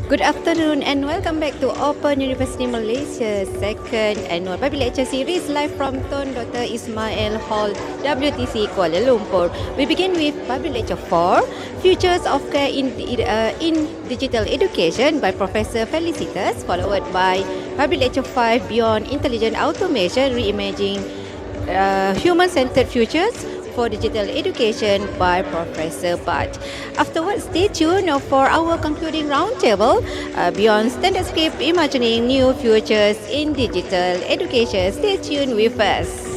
Good afternoon and welcome back to Open University Malaysia's second annual public lecture series live from Tun Dr. Ismail Hall, WTC Kuala Lumpur. We begin with public lecture 4, Futures of Care in Digital Education by Professor Felicitas, followed by public lecture 5, Beyond Intelligent Automation, Reimagining Human-Centered Futures for Digital Education by Professor Bhatt. Afterwards, stay tuned for our concluding roundtable, Beyond Standard Script, Imagining New Futures in Digital Education. Stay tuned with us.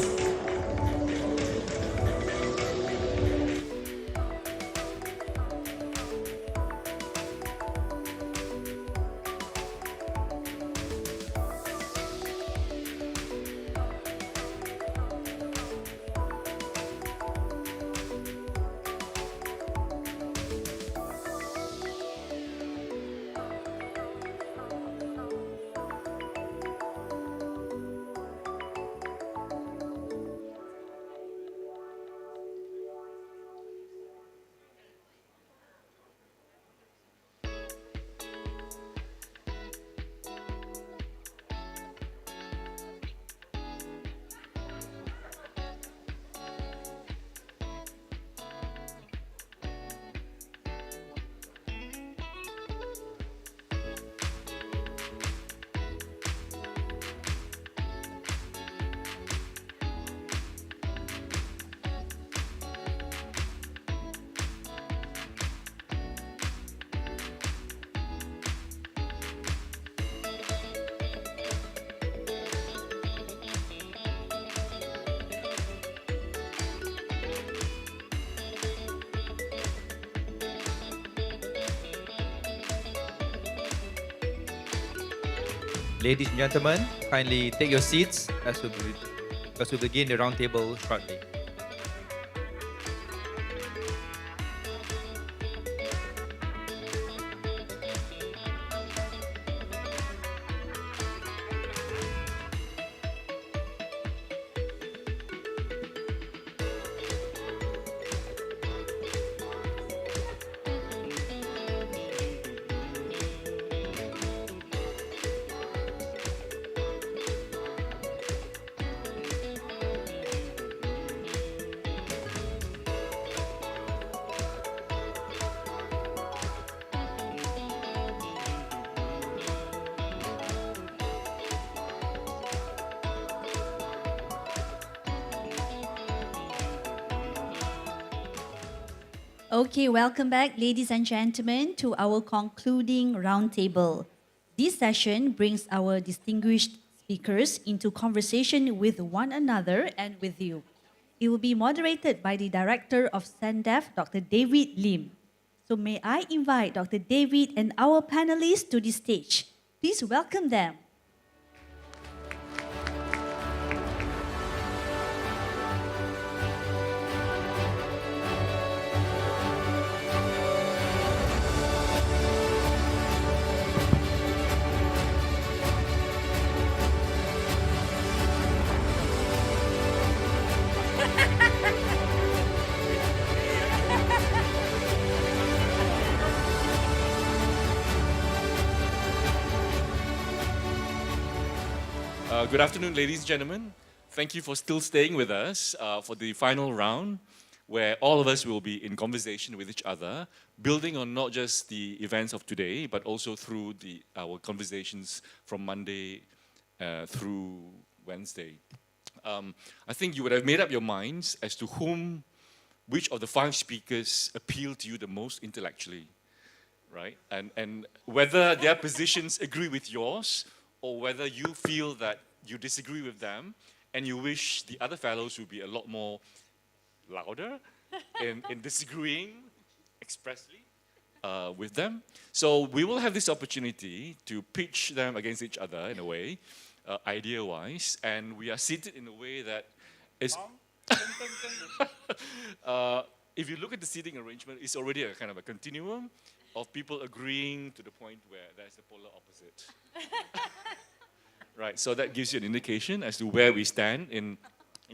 Ladies and gentlemen, kindly take your seats as we begin the roundtable shortly. Okay, welcome back, ladies and gentlemen, to our concluding roundtable. This session brings our distinguished speakers into conversation with one another and with you. It will be moderated by the Director of SENDEF, Dr. David Lim. So may I invite Dr. David and our panelists to the stage. Please welcome them. Good afternoon, ladies and gentlemen. Thank you for still staying with us for the final round, where all of us will be in conversation with each other, building on not just the events of today, but also through our conversations from Monday through Wednesday. I think you would have made up your minds as to which of the 5 speakers appeal to you the most intellectually, right? And whether their positions agree with yours, or whether you feel that you disagree with them and you wish the other fellows would be a lot more louder in disagreeing expressly with them. So we will have this opportunity to pitch them against each other in a way, idea-wise, and we are seated in a way that is... if you look at the seating arrangement, it's already a kind of a continuum of people agreeing to the point where there's a polar opposite. Right, so that gives you an indication as to where we stand in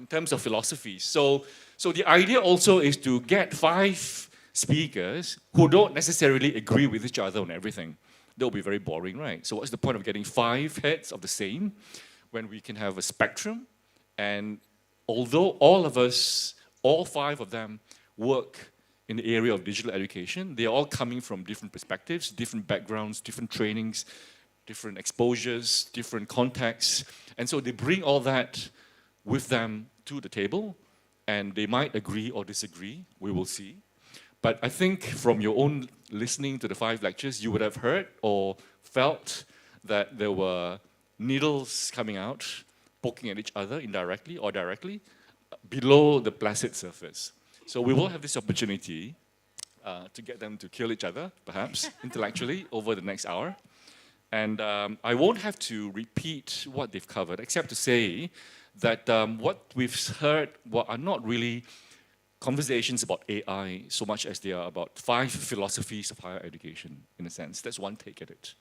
terms of philosophy. So the idea also is to get 5 speakers who don't necessarily agree with each other on everything. That will be very boring, right? So what's the point of getting 5 heads of the same when we can have a spectrum? And although all of us, all 5 of them, work in the area of digital education, they're all coming from different perspectives, different backgrounds, different trainings, different exposures, different contexts. And so they bring all that with them to the table, and they might agree or disagree, we will see. But I think from your own listening to the 5 lectures, you would have heard or felt that there were needles coming out, poking at each other indirectly or directly, below the placid surface. So we will have this opportunity to get them to kill each other, perhaps, intellectually, over the next hour. And I won't have to repeat what they've covered, except to say that what we've heard are not really conversations about AI so much as they are about 5 philosophies of higher education, in a sense. That's one take at it.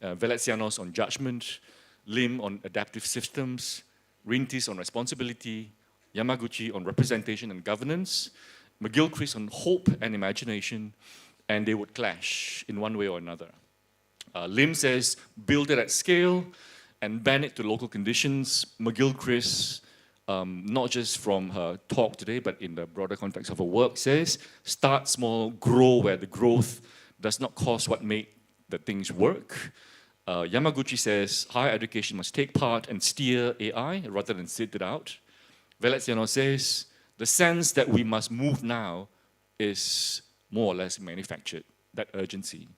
Veletsianos on judgment, Lim on adaptive systems, Rintis on responsibility, Yamaguchi on representation and governance, McGilchrist on hope and imagination, and they would clash in one way or another. Lim says, build it at scale and bend it to local conditions. McGilchrist, not just from her talk today, but in the broader context of her work, says, start small, grow where the growth does not cause what make the things work. Yamaguchi says, higher education must take part and steer AI rather than sit it out. Veletsianos says, the sense that we must move now is more or less manufactured, that urgency.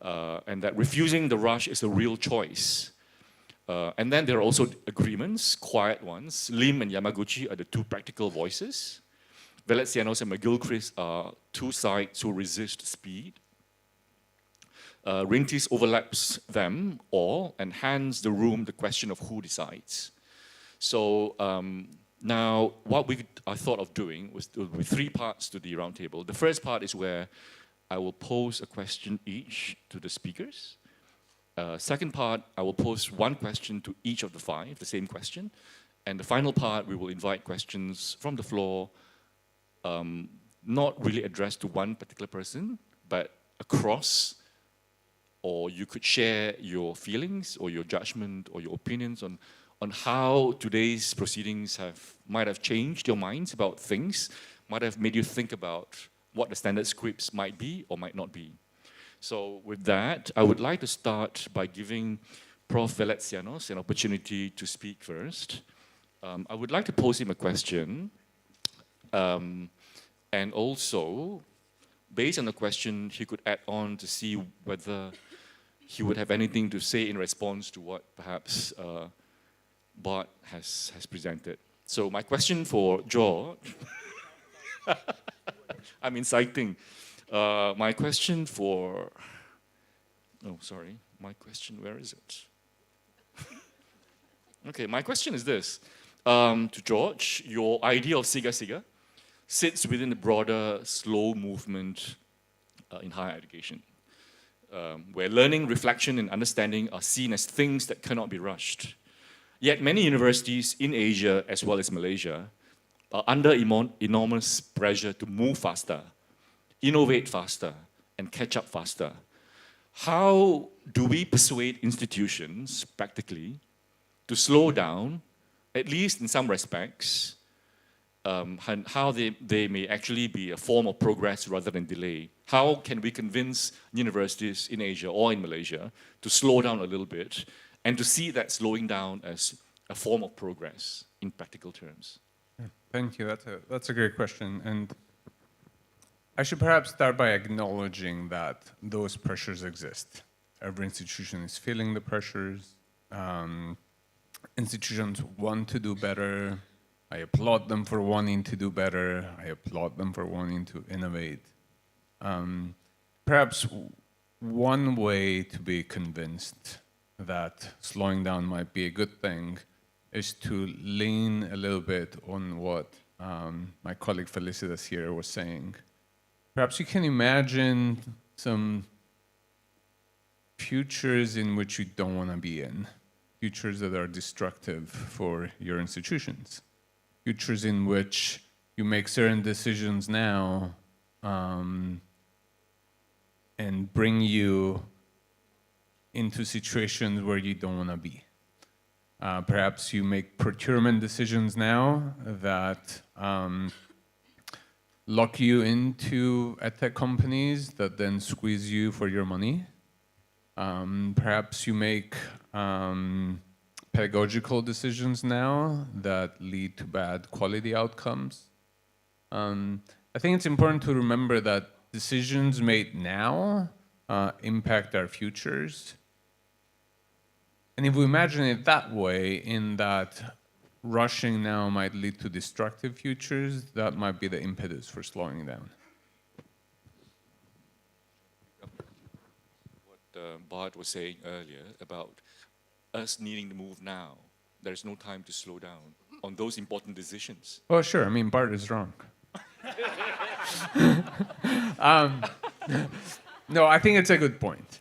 And that refusing the rush is a real choice. And then there are also agreements, quiet ones. Lim and Yamaguchi are the 2 practical voices. Veletsianos and McGilchrist are 2 sides who resist speed. Rintis overlaps them all and hands the room the question of who decides. So now what I thought of doing was there will be 3 parts to the roundtable. The first part is where I will pose a question each to the speakers. Second part, I will pose 1 question to each of the 5, the same question. And the final part, we will invite questions from the floor, not really addressed to one particular person, but across, or you could share your feelings or your judgment or your opinions on how today's proceedings might have changed your minds about things, might have made you think about what the standard scripts might be or might not be. So with that, I would like to start by giving Prof. Veletsianos an opportunity to speak first. I would like to pose him a question, and also, based on the question, he could add on to see whether he would have anything to say in response to what perhaps Bart has presented. So my question for George, I'm inciting. My question for, my question, where is it? Okay, my question is this. To George, your idea of Siga Siga sits within the broader slow movement in higher education, where learning, reflection, and understanding are seen as things that cannot be rushed. Yet many universities in Asia, as well as Malaysia, are under enormous pressure to move faster, innovate faster, and catch up faster. How do we persuade institutions, practically, to slow down, at least in some respects, and how they may actually be a form of progress rather than delay? How can we convince universities in Asia or in Malaysia to slow down a little bit and to see that slowing down as a form of progress in practical terms? Thank you. That's a great question. And I should perhaps start by acknowledging that those pressures exist. Every institution is feeling the pressures. Institutions want to do better. I applaud them for wanting to do better. I applaud them for wanting to innovate. Perhaps one way to be convinced that slowing down might be a good thing is to lean a little bit on what my colleague Felicitas here was saying. Perhaps you can imagine some futures in which you don't want to be in, futures that are destructive for your institutions, futures in which you make certain decisions now and bring you into situations where you don't want to be. Perhaps you make procurement decisions now that lock you into edtech companies that then squeeze you for your money. Perhaps you make pedagogical decisions now that lead to bad quality outcomes. I think it's important to remember that decisions made now impact our futures. And if we imagine it that way, in that rushing now might lead to destructive futures, that might be the impetus for slowing down. What Bart was saying earlier about us needing to move now. There's no time to slow down on those important decisions. Oh, sure. I mean, Bart is wrong. No, I think it's a good point.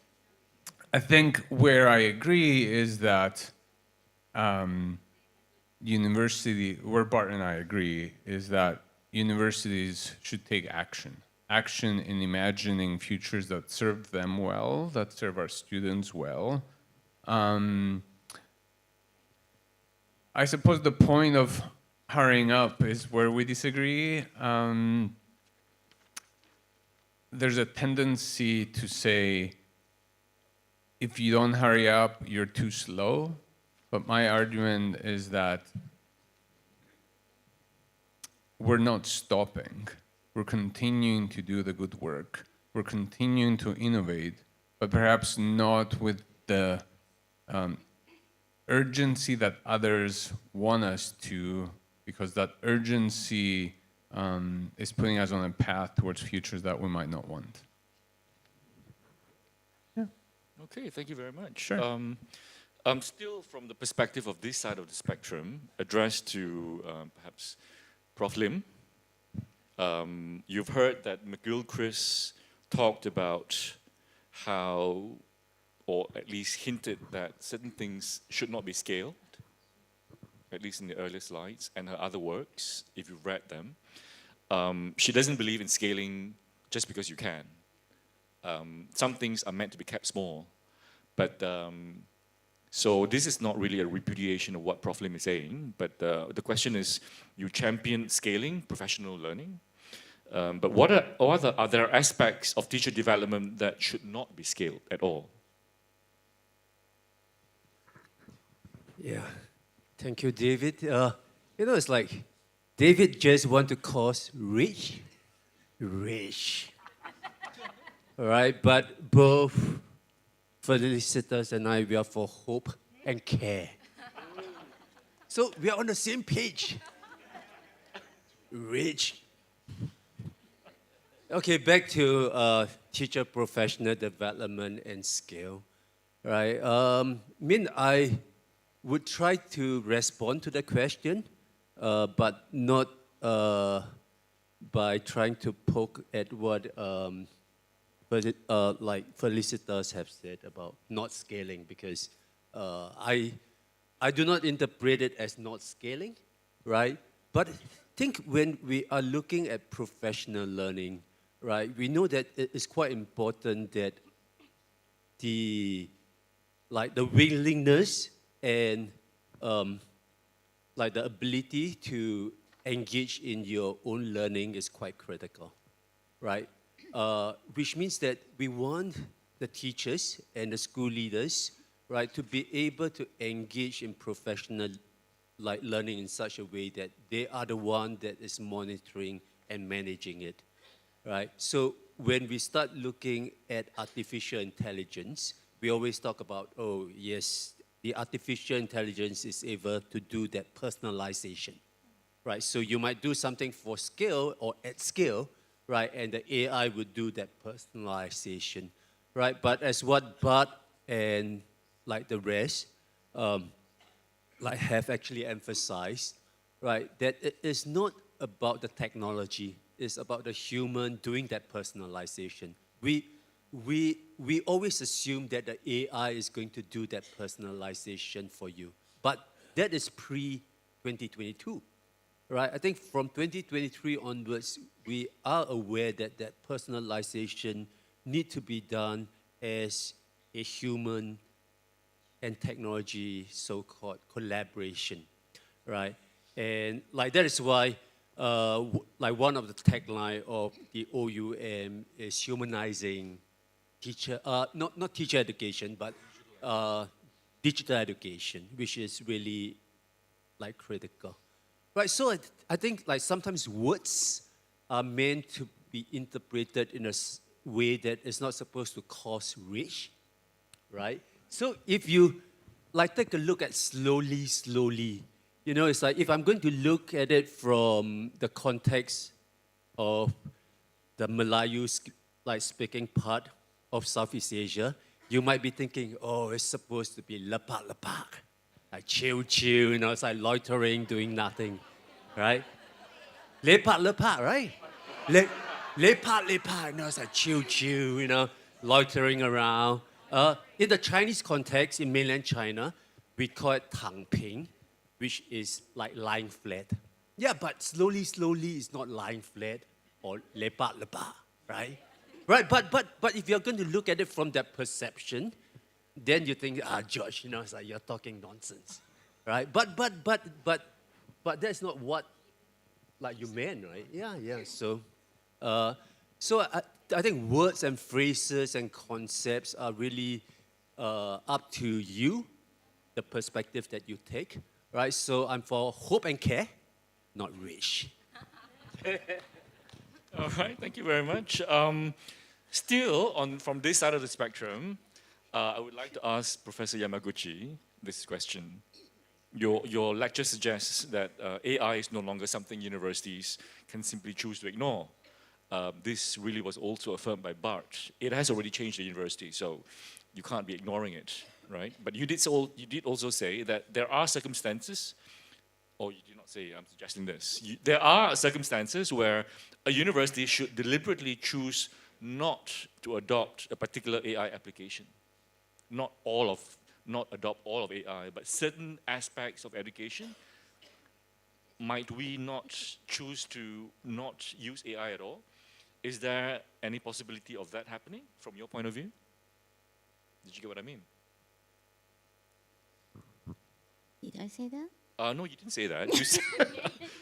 I think where I agree is that where Bart and I agree is that universities should take action. Action in imagining futures that serve them well, that serve our students well. I suppose the point of hurrying up is where we disagree. There's a tendency to say, if you don't hurry up, you're too slow. But my argument is that we're not stopping. We're continuing to do the good work. We're continuing to innovate, but perhaps not with the urgency that others want us to, because that urgency is putting us on a path towards futures that we might not want. Yeah. Okay, thank you very much. Sure. Still from the perspective of this side of the spectrum, addressed to perhaps Prof. Lim. You've heard that McGill-Chris talked about how, or at least hinted that certain things should not be scaled, at least in the earlier slides, and her other works, if you've read them. She doesn't believe in scaling just because you can. Some things are meant to be kept small, but so this is not really a repudiation of what Prof. Lim is saying, but the question is, you champion scaling professional learning, but what are there aspects of teacher development that should not be scaled at all? Yeah, thank you, David. It's like David just want to cause rich. All right, but both Felicitas and I, we are for hope and care. So we are on the same page. Rich. Okay, back to teacher professional development and scale. Right. I would try to respond to the question, but not by trying to poke at what like Felicitas have said about not scaling, because I do not interpret it as not scaling, right? But I think when we are looking at professional learning, right, we know that it is quite important that the willingness and the ability to engage in your own learning is quite critical, right? Which means that we want the teachers and the school leaders, right, to be able to engage in professional learning in such a way that they are the one that is monitoring and managing it, right? So when we start looking at artificial intelligence, we always talk about, oh yes, the artificial intelligence is able to do that personalization, right? So you might do something for scale or at scale, right? And the AI would do that personalization, right? But as what Bart and the rest have actually emphasized, right? That it is not about the technology, it's about the human doing that personalization. We always assume that the AI is going to do that personalization for you, but that is pre-2022, right? I think from 2023 onwards, we are aware that that personalization need to be done as a human and technology so-called collaboration, right? And like that is why, like one of the tagline of the OUM is humanizing teacher, not teacher education, but digital education, which is really like critical, right? So I think like sometimes words are meant to be interpreted in a way that is not supposed to cause rage, right? So if you like take a look at slowly, you know, it's like if I'm going to look at it from the context of the Melayu like speaking part of Southeast Asia, you might be thinking, oh, it's supposed to be lepak, like chill, you know, it's like loitering, doing nothing, right? Lepak, right? Lepak, you know, it's like chill, you know, loitering around. In the Chinese context, in mainland China, we call it tang ping, which is like lying flat. Yeah, but slowly is not lying flat or lepak, right? Right, but if you're going to look at it from that perception, then you think, George, you know, it's like you're talking nonsense, right? But that's not what like you meant, right? Yeah. So I think words and phrases and concepts are really up to you, the perspective that you take, right? So I'm for hope and care, not rich. All right, thank you very much. Still, from this side of the spectrum, I would like to ask Professor Yamaguchi this question. Your lecture suggests that AI is no longer something universities can simply choose to ignore. This really was also affirmed by Bart. It has already changed the university, so you can't be ignoring it, right? But you did also say that there are circumstances, or you did not say, I'm suggesting this. There are circumstances where a university should deliberately choose not to adopt a particular AI application. Not adopt all of AI, but certain aspects of education. Might we not choose to not use AI at all? Is there any possibility of that happening from your point of view? Did you get what I mean? Did I say that? No, you didn't say that.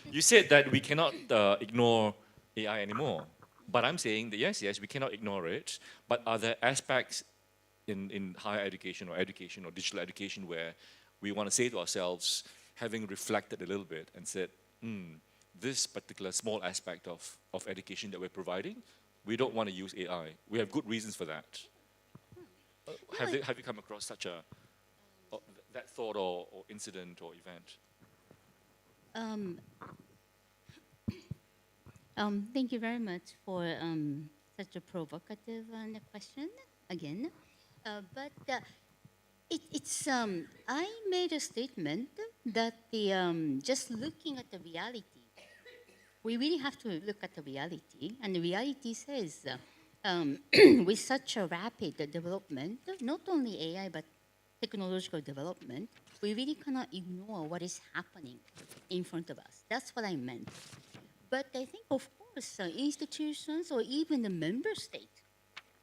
You said that we cannot ignore AI anymore. But I'm saying that yes, we cannot ignore it. But are there aspects in higher education or digital education where we want to say to ourselves, having reflected a little bit and said, this particular small aspect of education that we're providing, we don't want to use AI. We have good reasons for that. Have you come across such that thought or incident or event? Thank you very much for such a provocative question again. I made a statement that just looking at the reality, we really have to look at the reality, and the reality says with such a rapid development, not only AI but technological development, we really cannot ignore what is happening in front of us. That's what I meant. But I think, of course, institutions or even the member state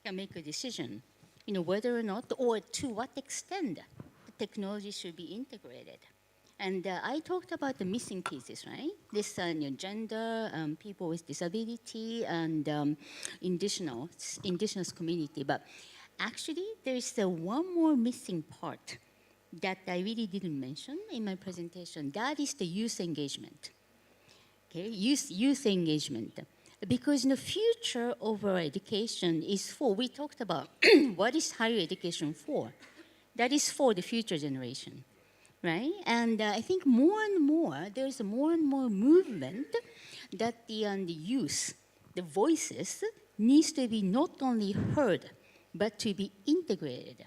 can make a decision, whether or not or to what extent the technology should be integrated. And I talked about the missing pieces, right? This gender, people with disability, and indigenous community. But actually, there is one more missing part that I really didn't mention in my presentation. That is the youth engagement. Okay, youth engagement. Because the future of our education is for, we talked about what is higher education for? That is for the future generation, right? And I think more and more, there's more and more movement that the youth, the voices, needs to be not only heard, but to be integrated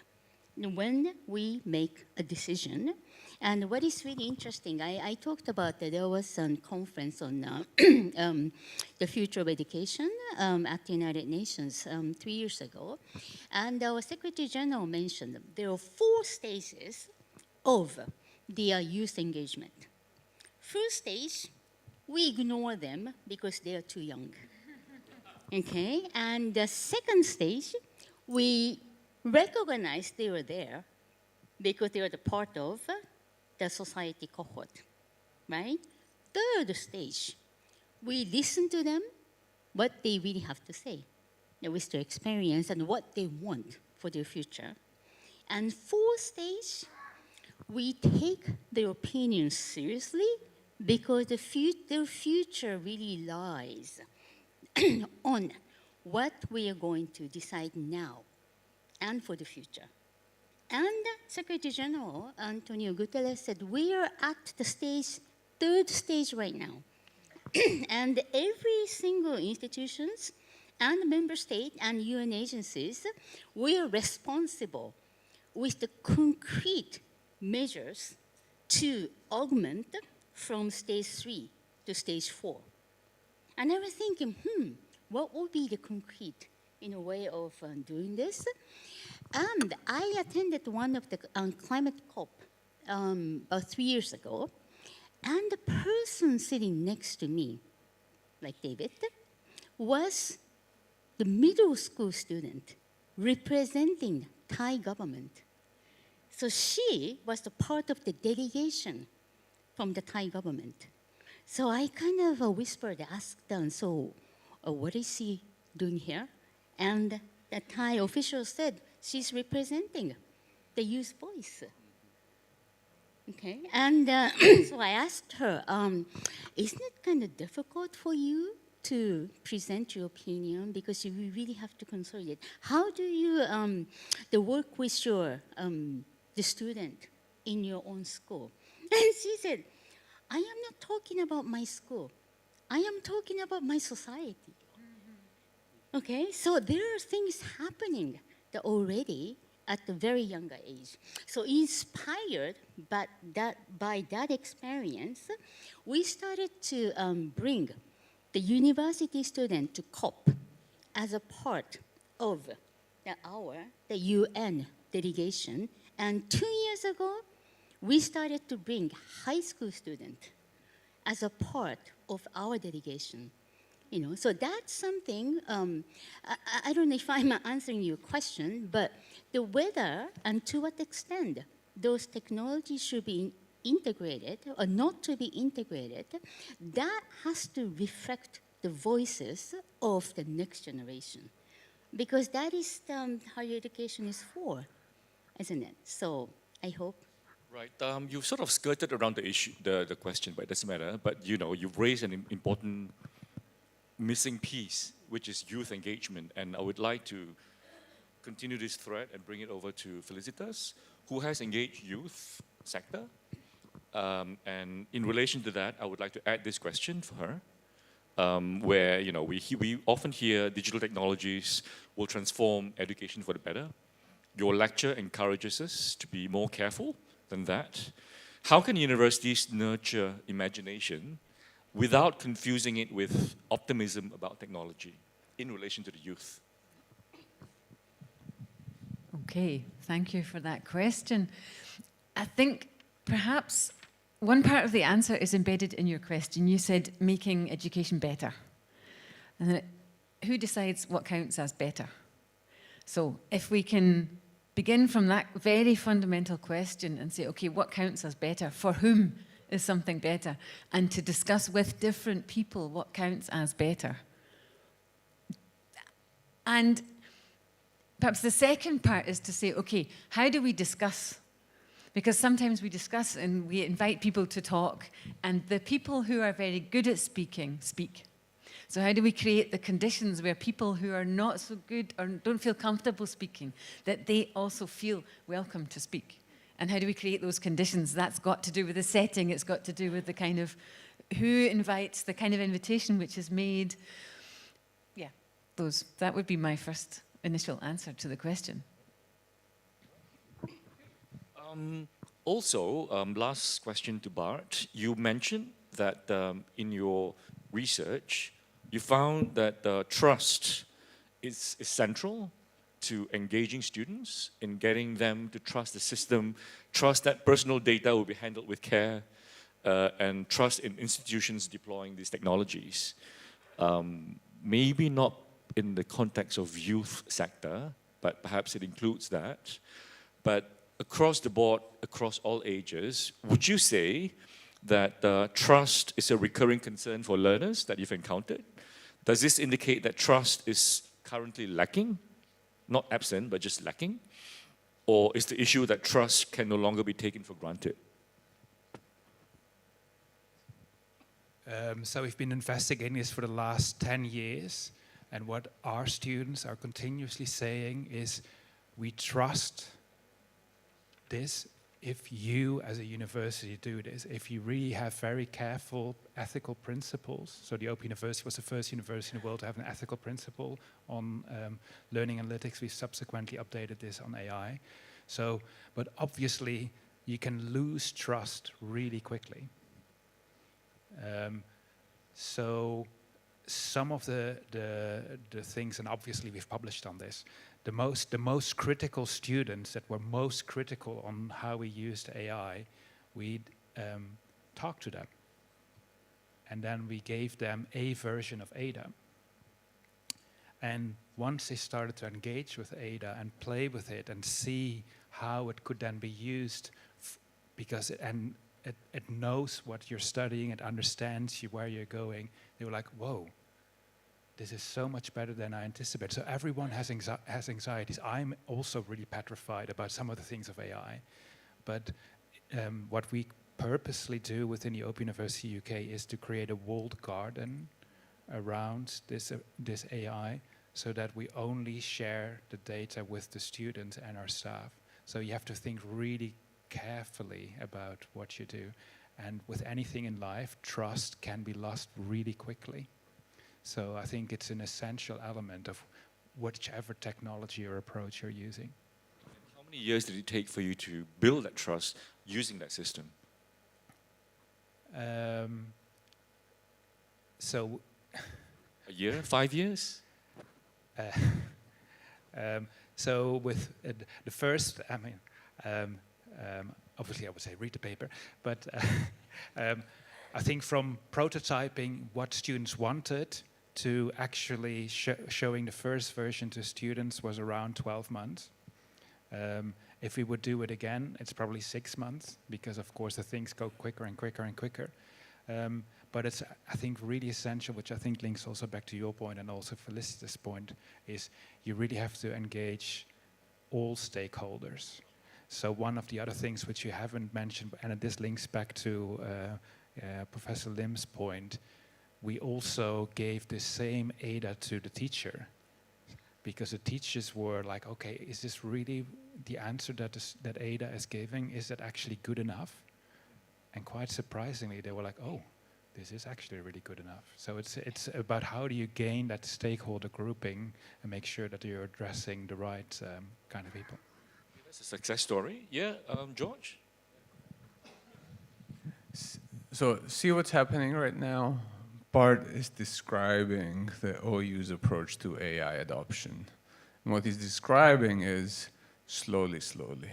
when we make a decision. And what is really interesting, I talked about that there was a conference on the future of education at the United Nations 3 years ago. And our Secretary General mentioned there are 4 stages of the youth engagement. First stage, we ignore them because they are too young. Okay, and the second stage, we recognized they were there because they were the part of the society cohort, right? Third stage, we listen to them, what they really have to say, with their experience and what they want for their future. And fourth stage, we take their opinions seriously because their future really lies on what we are going to decide now and for the future. And Secretary General Antonio Guterres said we are at the third stage right now. And every single institutions and member state and UN agencies, we are responsible with the concrete measures to augment from stage 3 to stage 4. And I was thinking, what would be the concrete way of doing this? And I attended one of the climate COP about 3 years ago, and the person sitting next to me, like David, was the middle school student representing Thai government. So she was the part of the delegation from the Thai government. So I kind of whispered, asked them, so what is she doing here? And the Thai official said, she's representing the youth voice. Okay, and so I asked her, isn't it kind of difficult for you to present your opinion because you really have to consolidate? How do you work with your the student in your own school? And she said, I am not talking about my school. I am talking about my society. Okay, so there are things happening that already at a very younger age. So inspired by that experience, we started to bring the university student to COP as a part of the UN delegation. And 2 years ago, we started to bring high school student as a part of our delegation. So that's something, I don't know if I'm answering your question, but whether and to what extent those technologies should be integrated or not to be integrated, that has to reflect the voices of the next generation. Because that is higher education is for, isn't it? So I hope. Right. You've sort of skirted around the issue, the question, but it doesn't matter. But you've raised an important missing piece, which is youth engagement. And I would like to continue this thread and bring it over to Felicitas, who has engaged youth sector. And in relation to that, I would like to add this question for her, where we often hear digital technologies will transform education for the better. Your lecture encourages us to be more careful than that. How can universities nurture imagination without confusing it with optimism about technology in relation to the youth? Okay, thank you for that question. I think perhaps one part of the answer is embedded in your question. You said making education better. And then who decides what counts as better? So if we can begin from that very fundamental question and say, okay, what counts as better? For whom is something better? And to discuss with different people what counts as better. And perhaps the second part is to say, okay, how do we discuss? Because sometimes we discuss and we invite people to talk, and the people who are very good at speaking, speak. So how do we create the conditions where people who are not so good or don't feel comfortable speaking, that they also feel welcome to speak? And how do we create those conditions? That's got to do with the setting. It's got to do with the kind of who invites, the kind of invitation which is made. Yeah, that would be my first initial answer to the question. Also, last question to Bart. You mentioned that in your research, you found that trust is central to engaging students in getting them to trust the system, trust that personal data will be handled with care, and trust in institutions deploying these technologies. Maybe not in the context of youth sector, but perhaps it includes that. But across the board, across all ages, would you say that trust is a recurring concern for learners that you've encountered? Does this indicate that trust is currently lacking? Not absent, but just lacking? Or is the issue that trust can no longer be taken for granted? So we've been investigating this for the last 10 years, and what our students are continuously saying is, we trust this if you as a university do this, if you really have very careful ethical principles. So the Open University was the first university in the world to have an ethical principle on learning analytics. We subsequently updated this on AI. So, but obviously you can lose trust really quickly. So some of the things, and obviously we've published on this, the most critical students that were most critical on how we used AI, we'd talk to them. And then we gave them a version of Ada. And once they started to engage with Ada and play with it and see how it could then be used, because it knows what you're studying, it understands you where you're going, they were like, whoa, this is so much better than I anticipated. So everyone has anxieties. I'm also really petrified about some of the things of AI. But what we purposely do within the Open University UK is to create a walled garden around this AI, so that we only share the data with the students and our staff. So you have to think really carefully about what you do. And with anything in life, trust can be lost really quickly. So I think it's an essential element of whichever technology or approach you're using. How many years did it take for you to build that trust using that system? So a year, 5 years? So with the first, obviously I would say read the paper, but I think from prototyping what students wanted to actually showing the first version to students was around 12 months. If we would do it again, it's probably 6 months, because of course the things go quicker and quicker and quicker. But it's, I think, really essential, which I think links also back to your point and also Felicity's point, is you really have to engage all stakeholders. So one of the other things which you haven't mentioned, and this links back to Professor Lim's point, we also gave the same Ada to the teacher, because the teachers were like, okay, is this really the answer that Ada is giving? Is that actually good enough? And quite surprisingly, they were like, oh, this is actually really good enough. So it's about how do you gain that stakeholder grouping and make sure that you're addressing the right kind of people. That's a success story. Yeah, George? So see what's happening right now? Bart is describing the OU's approach to AI adoption. And what he's describing is slowly, slowly.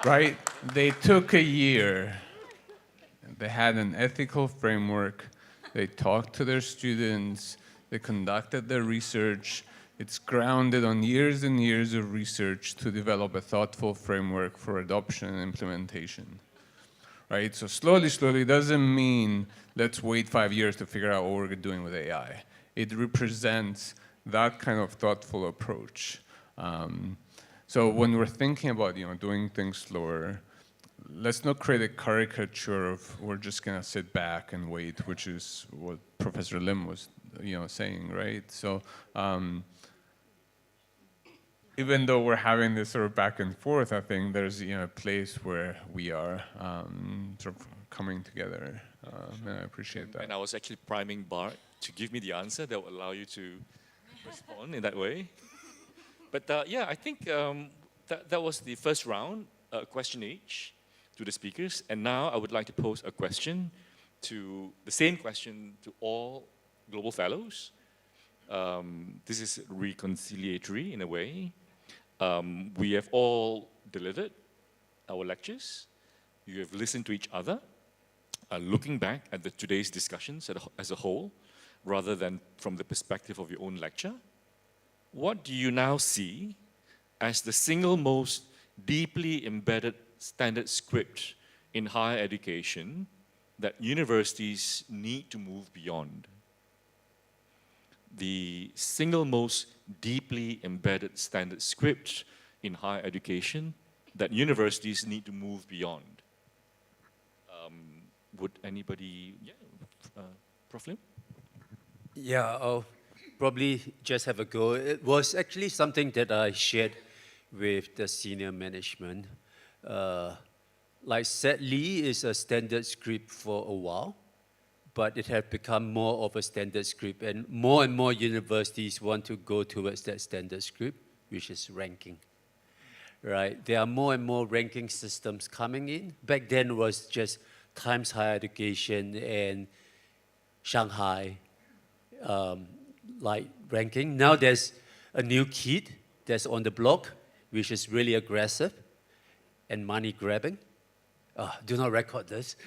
Right? They took a year. They had an ethical framework. They talked to their students. They conducted their research. It's grounded on years and years of research to develop a thoughtful framework for adoption and implementation. Right? So slowly, slowly doesn't mean let's wait 5 years to figure out what we're doing with AI. It represents that kind of thoughtful approach. So when we're thinking about doing things slower, let's not create a caricature of we're just gonna sit back and wait, which is what Professor Lim was saying, right? So even though we're having this sort of back and forth, I think there's a place where we are sort of coming together, and I appreciate that. And I was actually priming Bart to give me the answer that will allow you to respond in that way. But yeah, I think that was the first round, question each to the speakers. And now I would like to pose a question the same question to all Global Fellows. This is reconciliatory in a way. We have all delivered our lectures. You have listened to each other, looking back at today's discussions as a whole, rather than from the perspective of your own lecture. what do you now see as the single most deeply embedded standard script in higher education that universities need to move beyond? The single most deeply embedded standard script in higher education that universities need to move beyond. Would anybody, Prof. Lim? Yeah, I'll probably just have a go. It was actually something that I shared with the senior management. Like sadly, is a standard script for a while, but it has become more of a standard script, and more universities want to go towards that standard script, which is ranking. Right? There are more and more ranking systems coming in. Back then it was just Times Higher Education and Shanghai like ranking. Now there's a new kid that's on the block, which is really aggressive and money grabbing. Do not record this.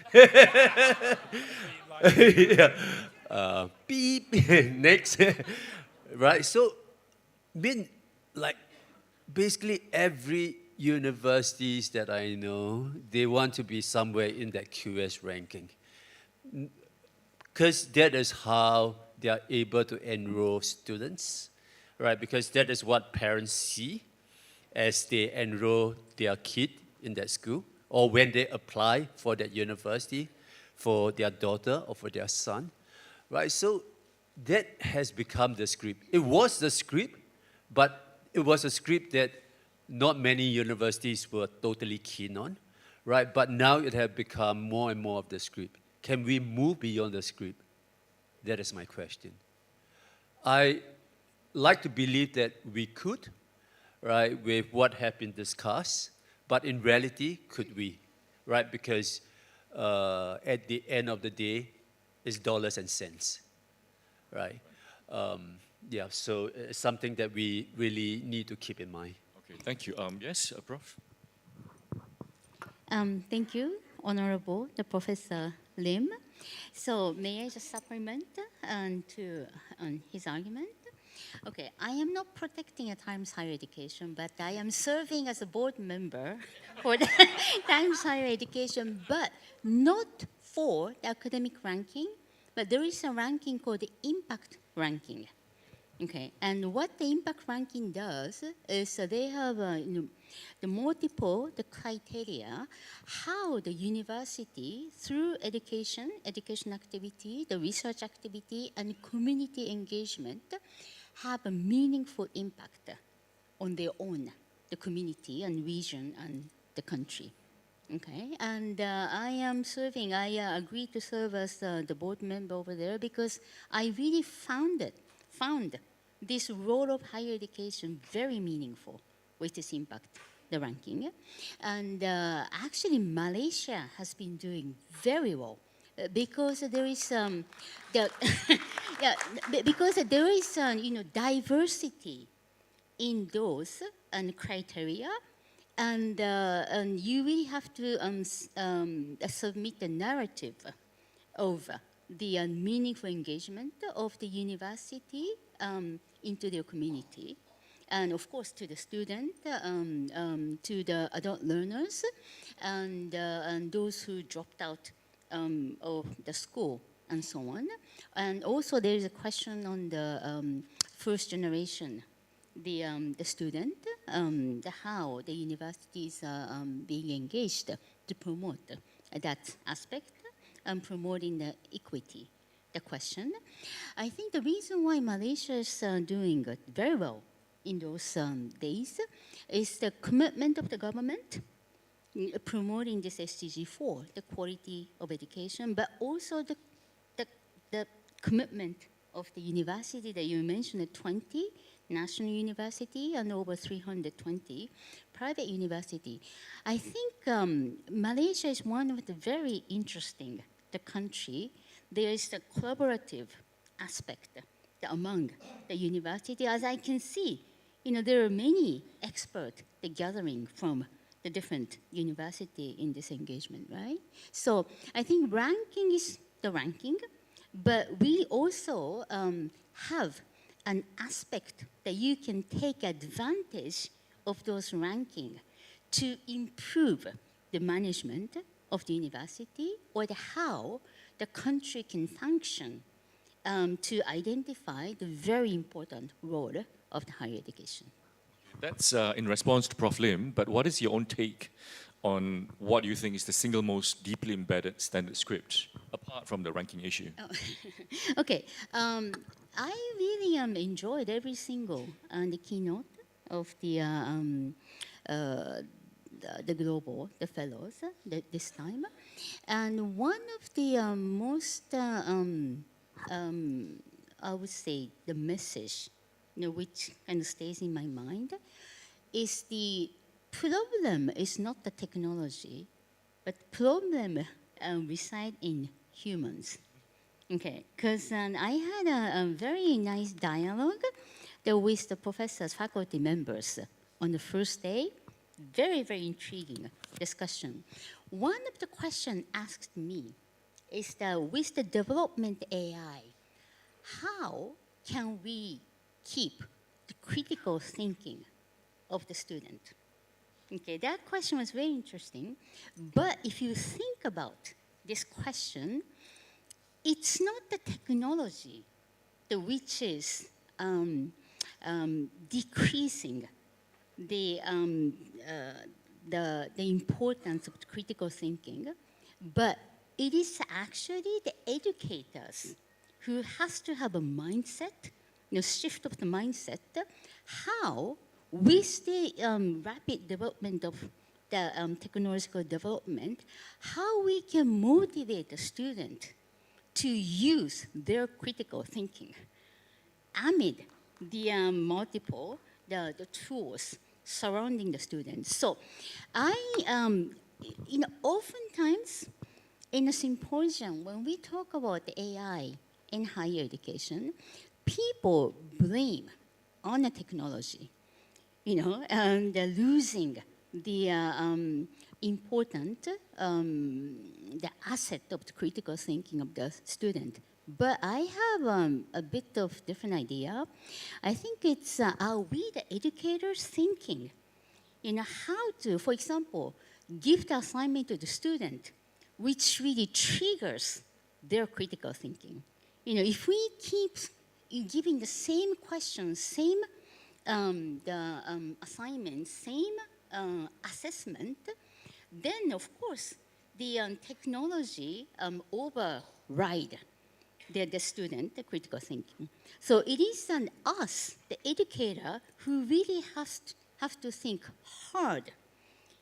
Yeah. Beep. Next. Right. So, basically every universities that I know, they want to be somewhere in that QS ranking. Because that is how they are able to enroll students, right? Because that is what parents see as they enroll their kid in that school, or when they apply for that university for their daughter or for their son, right? So that has become the script. It was the script, but it was a script that not many universities were totally keen on, right? But now it has become more and more of the script. Can we move beyond the script? That is my question. I like to believe that we could, right, with what has been discussed, but in reality, could we, right? Because at the end of the day, it's dollars and cents, right? Yeah, so it's something that we really need to keep in mind. Okay, thank you. Yes, Prof. Thank you, Honorable the Professor Lim. So may I just supplement to his argument? Okay, I am not protecting a Times Higher Education, but I am serving as a board member for the Times Higher Education, but not for the academic ranking, but there is a ranking called the impact ranking. Okay, and what the impact ranking does is they have the multiple criteria how the university through education activity, the research activity, and community engagement have a meaningful impact on their own, the community and region and the country. Okay, and I agreed to serve as the board member over there because I really found this role of higher education very meaningful with this impact, the ranking. And actually Malaysia has been doing very well because there is because there is diversity in those criteria, and you really have to submit the narrative of the meaningful engagement of the university into their community, and of course to the student, to the adult learners, and those who dropped out of the school, and so on. And also there is a question on the first generation, the student, how the universities are being engaged to promote that aspect and promoting the equity, the question. I think the reason why Malaysia is doing very well in those days is the commitment of the government promoting this SDG 4, the quality of education, but also the commitment of the university that you mentioned, at 20 national university and over 320 private university. I think Malaysia is one of the very interesting country. There is a collaborative aspect among the university. As I can see, there are many experts gathering from the different university in this engagement, right? So I think ranking is the ranking, but we also have an aspect that you can take advantage of those rankings to improve the management of the university or how the country can function to identify the very important role of the higher education. That's in response to Prof. Lim, but what is your own take on what you think is the single most deeply embedded standard script, apart from the ranking issue? Oh. Okay, I really enjoyed every single the keynote of the global, the fellows this time. And one of the most, I would say, the message, which kind of stays in my mind, is the problem is not the technology, but problem reside in humans. Okay, because I had a very nice dialogue with the professors, faculty members on the first day. Very, very intriguing discussion. One of the questions asked me is that with the development AI, how can we keep the critical thinking of the student? Okay, that question was very interesting. But if you think about this question, it's not the technology which is decreasing the importance of critical thinking, but it is actually the educators who has to have a mindset, shift of the mindset, how with the rapid development of the technological development, how we can motivate the student to use their critical thinking amid the multiple the tools surrounding the students. So I, oftentimes in a symposium, when we talk about the AI in higher education, people blame on the technology, and they're losing the important, the asset of the critical thinking of the student. But I have a bit of different idea. I think it's are we the educators thinking, how to, for example, give the assignment to the student, which really triggers their critical thinking. If we keep giving the same questions, same assignment, same assessment, then of course the technology override the student, the critical thinking. So it is on us, the educator, who really have to think hard,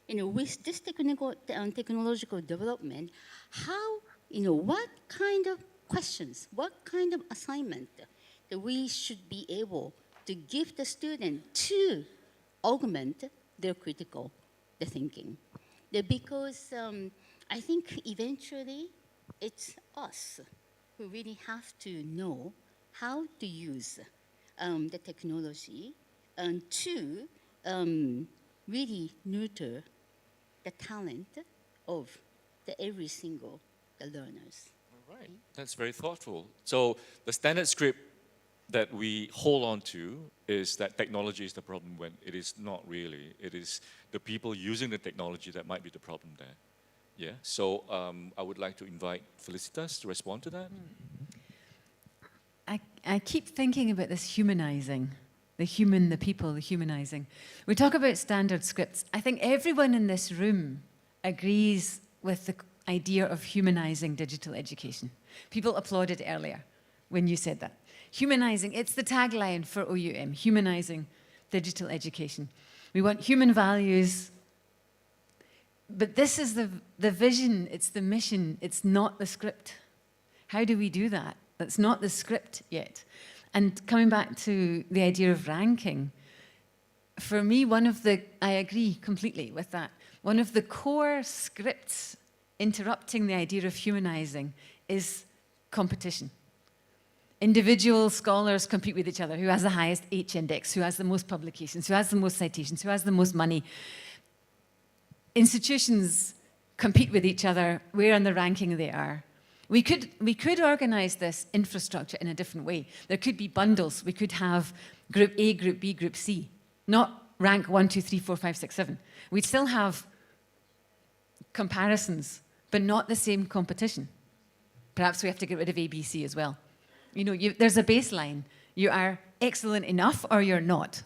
with this technological development, how, what kind of questions, what kind of assignment that we should be able to give the student to augment their critical thinking. Because I think eventually it's us who really have to know how to use the technology and to really nurture the talent of every single learners. All right, that's very thoughtful. So the standard script that we hold on to is that technology is the problem when it is not really. It is the people using the technology that might be the problem there. Yeah, so I would like to invite Felicitas to respond to that. I keep thinking about this humanizing, the human, the people, the humanizing. We talk about standard scripts. I think everyone in this room agrees with the idea of humanizing digital education. People applauded earlier when you said that. Humanizing, it's the tagline for OUM, humanizing digital education. We want human values, but this is the vision, it's the mission, it's not the script. How do we do that? That's not the script yet. And coming back to the idea of ranking, for me, I agree completely with that. One of the core scripts interrupting the idea of humanizing is competition. Individual scholars compete with each other. Who has the highest H index? Who has the most publications? Who has the most citations? Who has the most money? Institutions compete with each other, where in the ranking they are. We could organize this infrastructure in a different way. There could be bundles. We could have Group A, Group B, Group C, not rank 1, 2, 3, 4, 5, 6, 7. We'd still have comparisons, but not the same competition. Perhaps we have to get rid of A, B, C as well. You know, there's a baseline. You are excellent enough or you're not.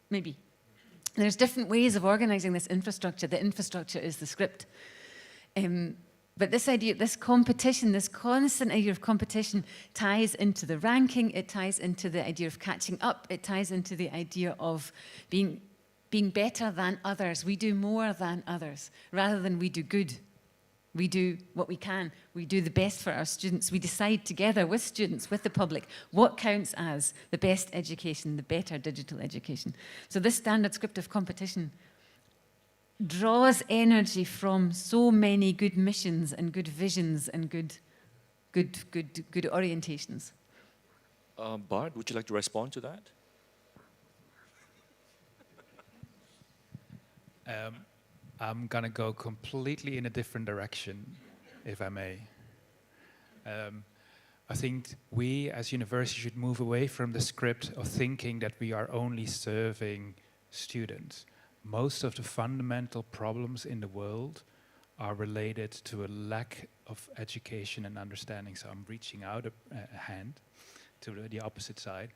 Maybe. There's different ways of organizing this infrastructure. The infrastructure is the script. But this idea, this competition, this constant idea of competition ties into the ranking, it ties into the idea of catching up, it ties into the idea of being better than others. We do more than others, rather than we do good. We do what we can. We do the best for our students. We decide together with students, with the public, what counts as the best education, the better digital education. So this standard script of competition draws energy from so many good missions and good visions and good orientations. Bart, would you like to respond to that? I'm going to go completely in a different direction, if I may. I think we as universities should move away from the script of thinking that we are only serving students. Most of the fundamental problems in the world are related to a lack of education and understanding. So I'm reaching out a hand to the opposite side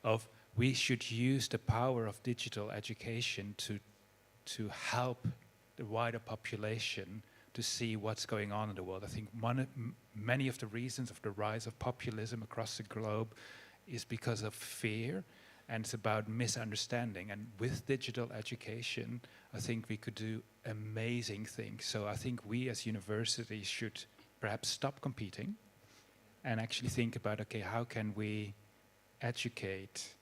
of we should use the power of digital education to help the wider population to see what's going on in the world. I think many of the reasons of the rise of populism across the globe is because of fear, and it's about misunderstanding. And with digital education, I think we could do amazing things. So I think we as universities should perhaps stop competing and actually think about, okay, how can we educate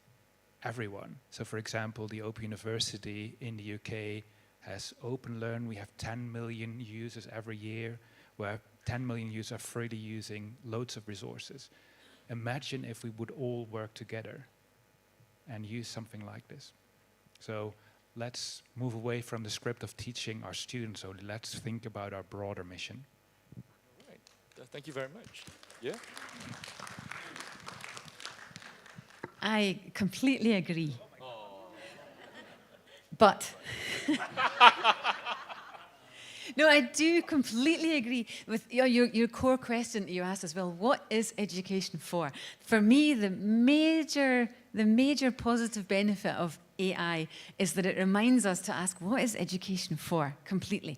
everyone? So for example, the Open University in the UK has Open Learn. We have 10 million users every year, where 10 million users are freely using loads of resources. Imagine if we would all work together and use something like this. So let's move away from the script of teaching our students, so let's think about our broader mission. All right. Thank you very much. Yeah? I completely agree. But no, I do completely agree with your core question that you asked as well. What is education for? For me, the major positive benefit of AI is that it reminds us to ask, what is education for? Completely.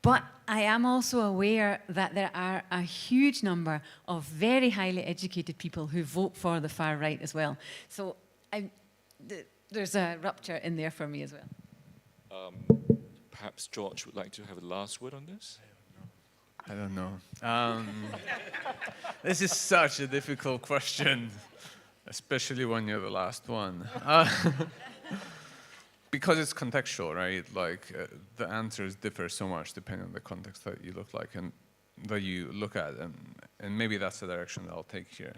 But I am also aware that there are a huge number of very highly educated people who vote for the far right as well. So there's a rupture in there for me as well. Perhaps George would like to have a last word on this? I don't know. This is such a difficult question, especially when you're the last one. Because it's contextual, right? Like the answers differ so much depending on the context that you look at, and maybe that's the direction that I'll take here.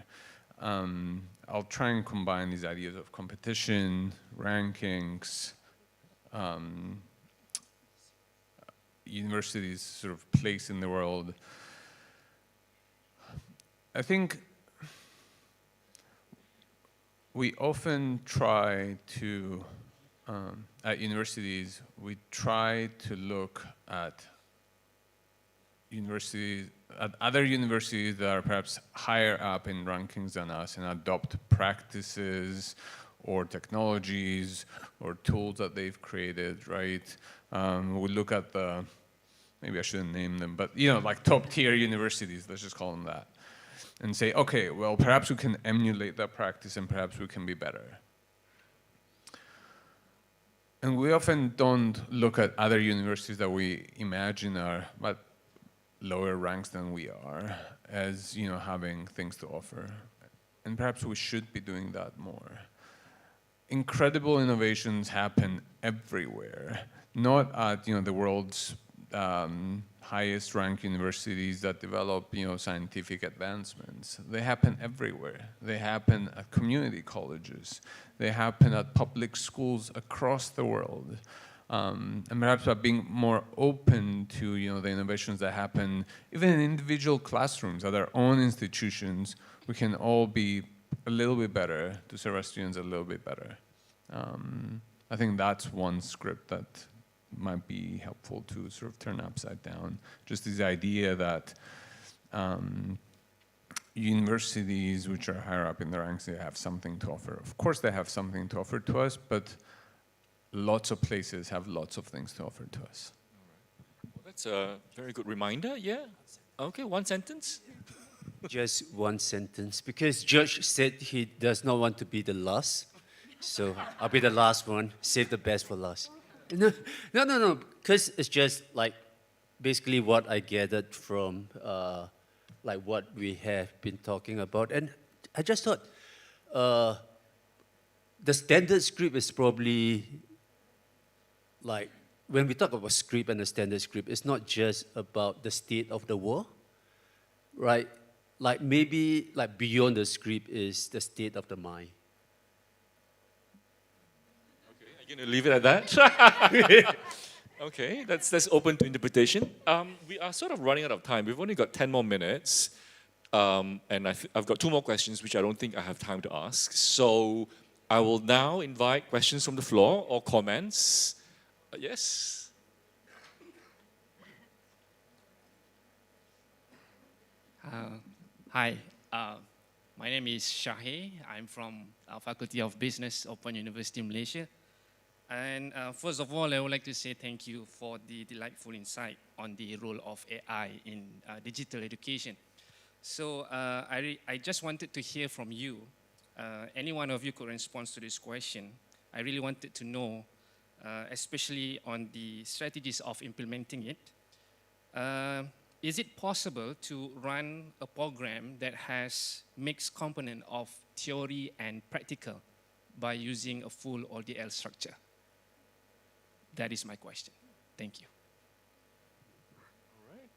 I'll try and combine these ideas of competition, rankings, universities' sort of place in the world. I think we often try to, at universities, we try to look at other universities that are perhaps higher up in rankings than us and adopt practices or technologies or tools that they've created, right? We look at maybe I shouldn't name them, but like top tier universities, let's just call them that, and say, okay, well, perhaps we can emulate that practice and perhaps we can be better. And we often don't look at other universities that we imagine are at lower ranks than we are as, having things to offer. And perhaps we should be doing that more. Incredible innovations happen everywhere, not at, the world's highest ranked universities that develop, scientific advancements. They happen everywhere. They happen at community colleges. They happen at public schools across the world. and perhaps by being more open to the innovations that happen, even in individual classrooms at our own institutions, we can all be a little bit better to serve our students a little bit better. I think that's one script that might be helpful to sort of turn upside down. Just this idea that universities which are higher up in the ranks, they have something to offer. Of course they have something to offer to us, but lots of places have lots of things to offer to us. Well, that's a very good reminder, yeah? Okay, one sentence? Just one sentence, because Judge said he does not want to be the last, so I'll be the last one. Save the best for last. No, because it's just like basically what I gathered from like what we have been talking about, and I just thought the standard script is probably like when we talk about script and the standard script, it's not just about the state of the world, right? Like maybe like beyond the script is the state of the mind. Okay, are you going to leave it at that? Okay, that's open to interpretation. We are sort of running out of time. We've only got 10 more minutes. And I've got 2 more questions which I don't think I have time to ask. So I will now invite questions from the floor or comments. Yes? Hi, my name is Shahir. I'm from Faculty of Business, Open University Malaysia. And first of all, I would like to say thank you for the delightful insight on the role of AI in digital education. So I just wanted to hear from you. Any one of you could respond to this question. I really wanted to know, especially on the strategies of implementing it. Is it possible to run a program that has mixed component of theory and practical by using a full ODL structure? That is my question. Thank you. All right.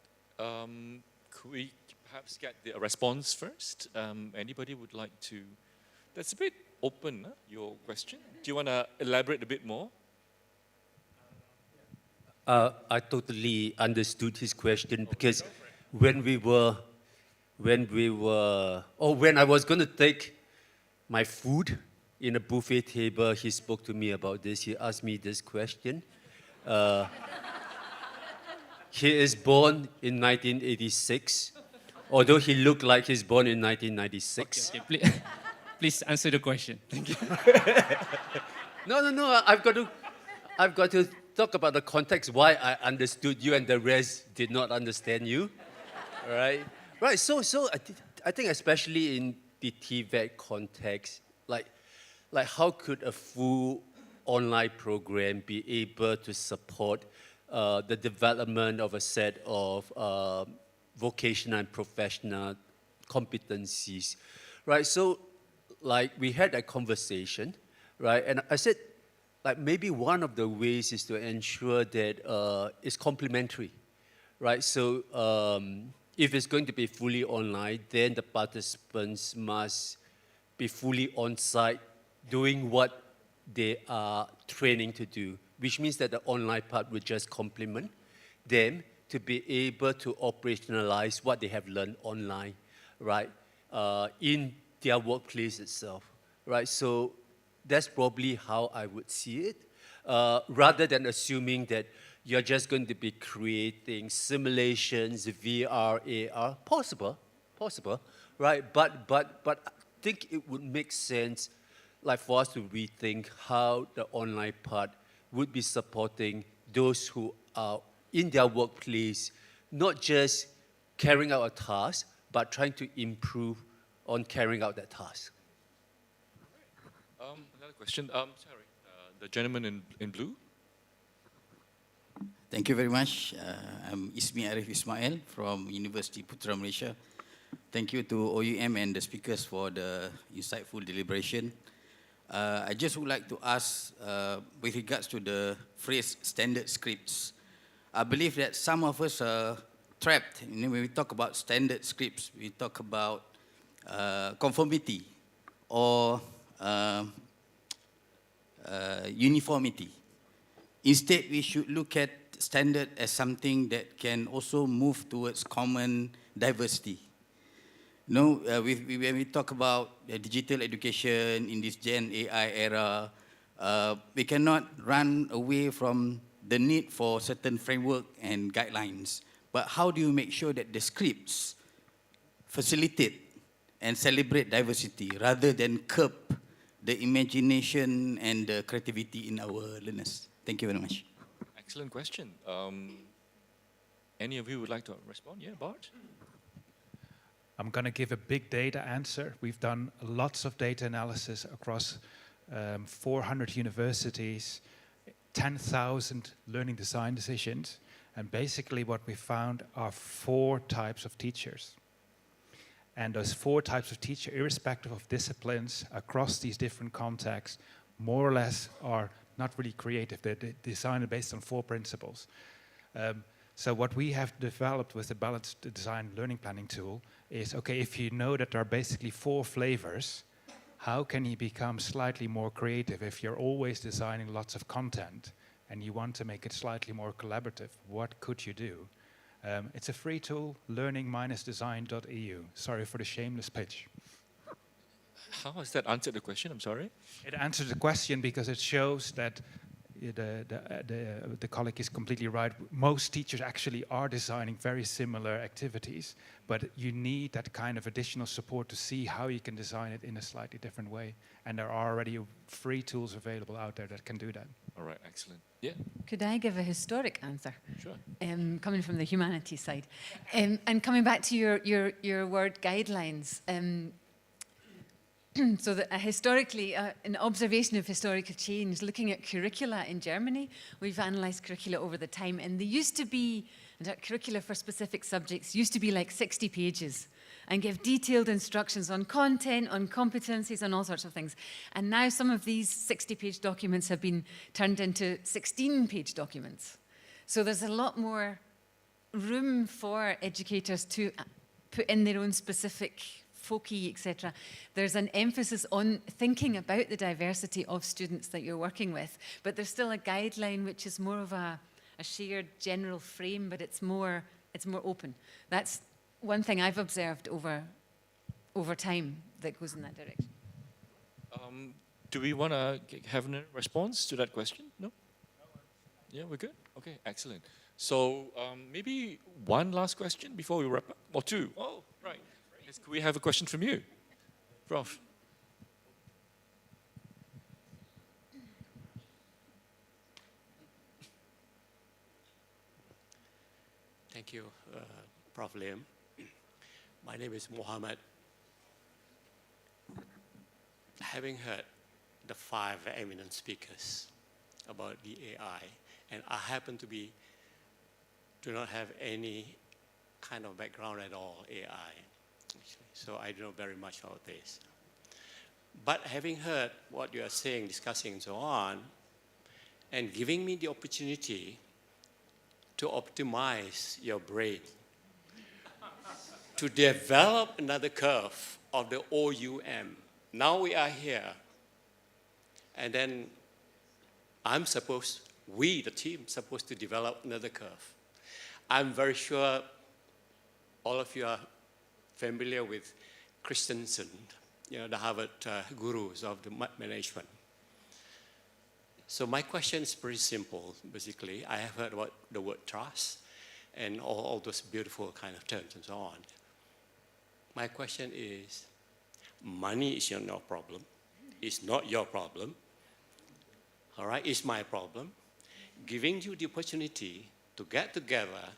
Could we perhaps get a response first? Anybody would like to? That's a bit open, huh, your question. Do you want to elaborate a bit more? I totally understood his question because when I was going to take my food in a buffet table, he spoke to me about this. He asked me this question. He is born in 1986, although he looked like he's born in 1996. Okay, please answer the question. Thank you. No. I've got to talk about the context why I understood you and the rest did not understand you. Right? So I think especially in the TVET context, like how could a full online program be able to support the development of a set of vocational and professional competencies, right? So, like, we had that conversation, right? And I said, like, maybe one of the ways is to ensure that it's complementary, right? So, if it's going to be fully online, then the participants must be fully on-site doing what they are training to do, which means that the online part will just complement them to be able to operationalize what they have learned online, right, in their workplace itself, right? So that's probably how I would see it, rather than assuming that you're just going to be creating simulations, VR, AR, possible, right? But I think it would make sense, like, for us to rethink how the online part would be supporting those who are in their workplace, not just carrying out a task, but trying to improve on carrying out that task. Another question. Sorry, the gentleman in blue. Thank you very much. I'm Arif Ismail from University Putra Malaysia. Thank you to OUM and the speakers for the insightful deliberation. I just would like to ask, with regards to the phrase standard scripts, I believe that some of us are trapped. When we talk about standard scripts, we talk about conformity or uniformity. Instead, we should look at standard as something that can also move towards common diversity. You know, when we talk about digital education in this Gen AI era, we cannot run away from the need for certain framework and guidelines. But how do you make sure that the scripts facilitate and celebrate diversity rather than curb the imagination and the creativity in our learners? Thank you very much. Excellent question. Any of you would like to respond? Yeah, Bart? I'm going to give a big data answer. We've done lots of data analysis across 400 universities, 10,000 learning design decisions, and basically what we found are 4 types of teachers. And those 4 types of teacher, irrespective of disciplines, across these different contexts, more or less are not really creative. They're designed based on 4 principles. So what we have developed with the Balanced Design Learning Planning tool is, okay, if you know that there are basically 4 flavors, how can you become slightly more creative if you're always designing lots of content and you want to make it slightly more collaborative? What could you do? It's a free tool, learning-design.eu. Sorry for the shameless pitch. How has that answered the question? I'm sorry. It answers the question because it shows that the colleague is completely right. Most teachers actually are designing very similar activities, but you need that kind of additional support to see how you can design it in a slightly different way. And there are already free tools available out there that can do that. All right, excellent. Yeah? Could I give a historic answer? Sure. Coming from the humanities side. And coming back to your word guidelines. So that historically, an observation of historical change, looking at curricula in Germany, we've analysed curricula over the time, and they used to be, curricula for specific subjects used to be like 60 pages and give detailed instructions on content, on competencies, on all sorts of things. And now some of these 60-page documents have been turned into 16-page documents. So there's a lot more room for educators to put in their own specific foci, etc. There's an emphasis on thinking about the diversity of students that you're working with, but there's still a guideline which is more of a shared general frame, but it's more open. That's one thing I've observed over time that goes in that direction. Do we want to have a response to that question? No? Yeah, we're good? Okay, excellent. So maybe one last question before we wrap up, or 2? Oh, right. Could we have a question from you, Prof? Thank you, Prof. Liam. My name is Mohammed. Having heard the 5 eminent speakers about the AI, and I happen to do not have any kind of background at all, AI. So I don't know very much about this. But having heard what you are saying, discussing, and so on, and giving me the opportunity to optimize your brain, to develop another curve of the OUM. Now we are here, and then we, the team, supposed to develop another curve. I'm very sure all of you are familiar with Christensen, the Harvard gurus of the management. So my question is pretty simple, basically. I have heard about the word trust and all those beautiful kind of terms and so on. My question is, money is not your problem. It's not your problem. All right, it's my problem. Giving you the opportunity to get together,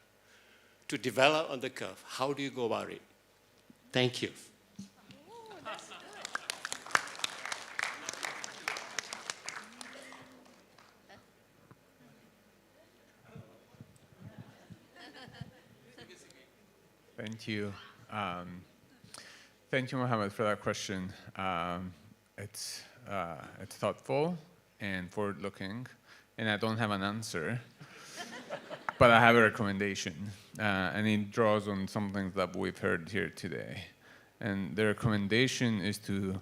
to develop on the curve, how do you go about it? Thank you. Thank you. Thank you, Mohammed, for that question. It's thoughtful and forward-looking, and I don't have an answer, but I have a recommendation, and it draws on some things that we've heard here today. And the recommendation is to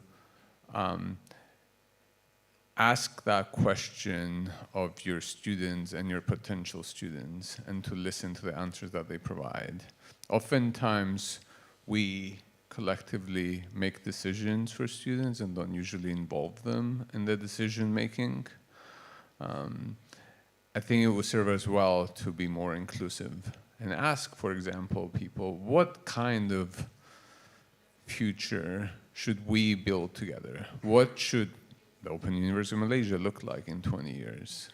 ask that question of your students and your potential students and to listen to the answers that they provide. Oftentimes, we collectively make decisions for students and don't usually involve them in the decision making. I think it would serve us well to be more inclusive and ask, for example, people, what kind of future should we build together? What should the Open University of Malaysia look like in 20 years?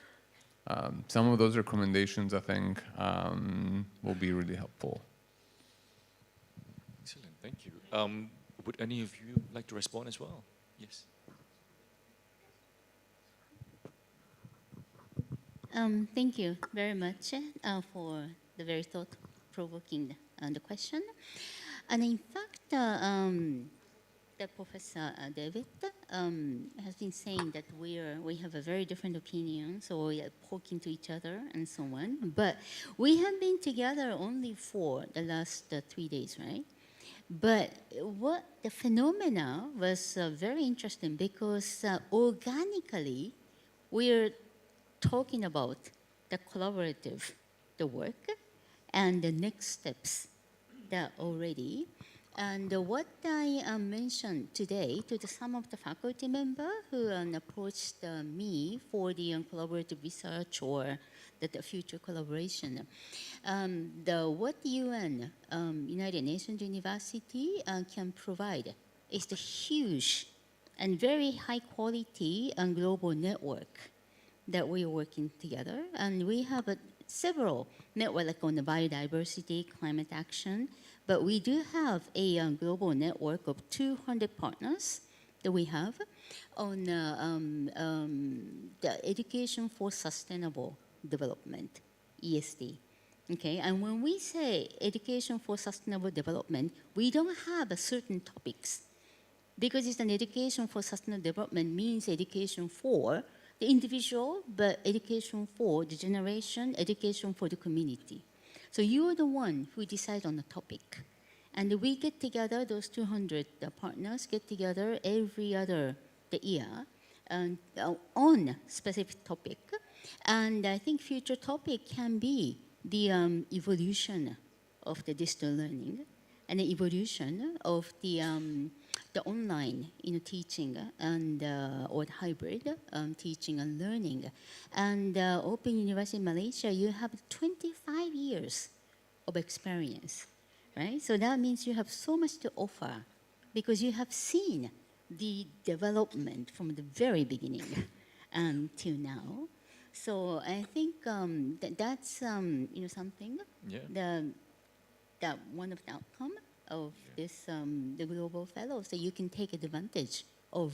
Some of those recommendations, I think, will be really helpful. Excellent, thank you. Would any of you like to respond as well? Yes. Thank you very much for the very thought-provoking the question. And in fact, the Professor David has been saying that we have a very different opinion, so we are poking to each other and so on. But we have been together only for the last 3 days, right? But what the phenomena was very interesting because organically we're talking about the collaborative, the work, and the next steps that already. And what I mentioned today to some of the faculty members who approached me for the collaborative research or the future collaboration, what UN, United Nations University, can provide is the huge and very high quality and global network that we are working together. And we have several networks like on the biodiversity, climate action, but we do have a global network of 200 partners that we have on the Education for Sustainable Development, ESD. Okay, and when we say Education for Sustainable Development, we don't have certain topics because it's an education for sustainable development means education for the individual, but education for the generation, education for the community. So you're the one who decides on the topic. And we get together, those 200 partners get together every other year on specific topic. And I think future topic can be the evolution of the digital learning and the evolution of the online teaching and or the hybrid teaching and learning. And Open University in Malaysia, you have 25 years of experience, right? So that means you have so much to offer because you have seen the development from the very beginning till now. So I think that's something that one of the outcome of this the global fellows, so you can take advantage of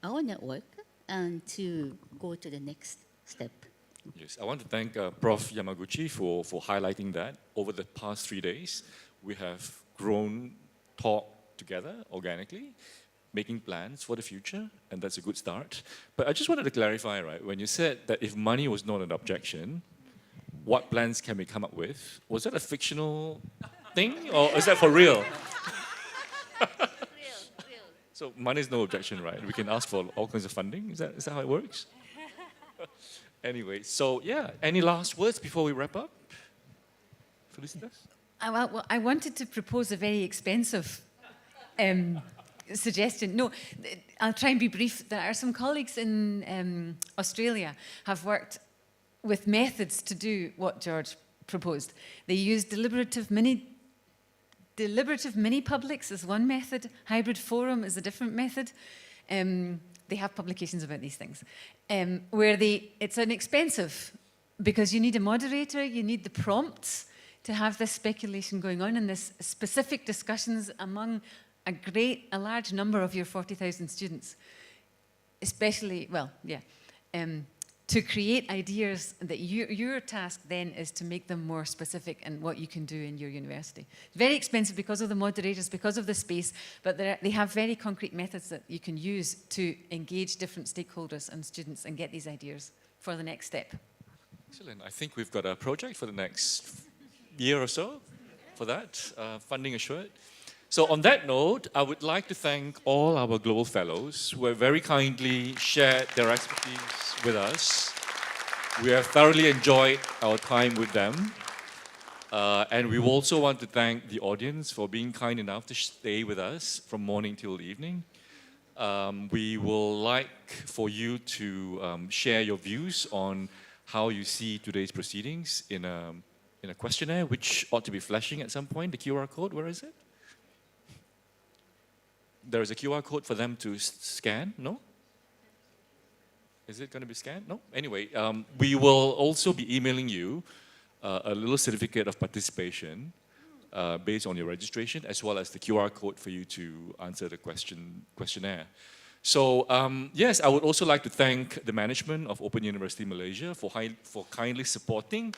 our network and to go to the next step. Yes, I want to thank Prof. Yamaguchi for highlighting that. Over the past 3 days, we have grown, talked together organically, making plans for the future, and that's a good start. But I just wanted to clarify, right, when you said that if money was not an objection, what plans can we come up with? Was that a fictional thing, or is that for real? So money is no objection, right? We can ask for all kinds of funding. Is that how it works? Anyway, so yeah, any last words before we wrap up? Felicitas? Well, I wanted to propose a very expensive suggestion. No, I'll try and be brief. There are some colleagues in Australia have worked with methods to do what George proposed. They use deliberative mini-publics is one method. Hybrid forum is a different method. They have publications about these things. Where it's inexpensive because you need a moderator, you need the prompts to have this speculation going on and this specific discussions among a large number of your 40,000 students. Especially, to create ideas that your task then is to make them more specific in what you can do in your university. It's very expensive because of the moderators, because of the space, but they have very concrete methods that you can use to engage different stakeholders and students and get these ideas for the next step. Excellent. I think we've got a project for the next year or so for that, funding assured. So on that note, I would like to thank all our global fellows who have very kindly shared their expertise with us. We have thoroughly enjoyed our time with them. And we also want to thank the audience for being kind enough to stay with us from morning till evening. We will like for you to share your views on how you see today's proceedings in a questionnaire, which ought to be flashing at some point. The QR code, where is it? There is a QR code for them to scan, no? Is it going to be scanned? No? Anyway, we will also be emailing you a little certificate of participation based on your registration, as well as the QR code for you to answer the questionnaire. So yes, I would also like to thank the management of Open University Malaysia for kindly supporting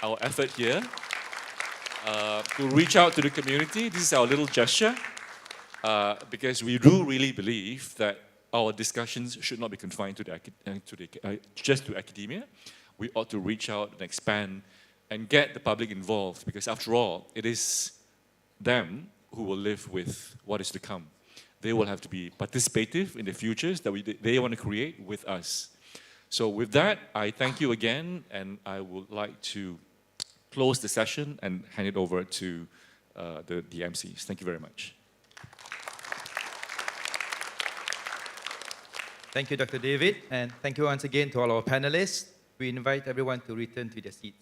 our effort here to reach out to the community. This is our little gesture because we do really believe that our discussions should not be confined to just to academia. We ought to reach out and expand and get the public involved, because after all, it is them who will live with what is to come. They will have to be participative in the futures that they want to create with us. So with that, I thank you again, and I would like to close the session and hand it over to the MCs. Thank you very much. Thank you, Dr. David, and thank you once again to all our panelists. We invite everyone to return to their seats.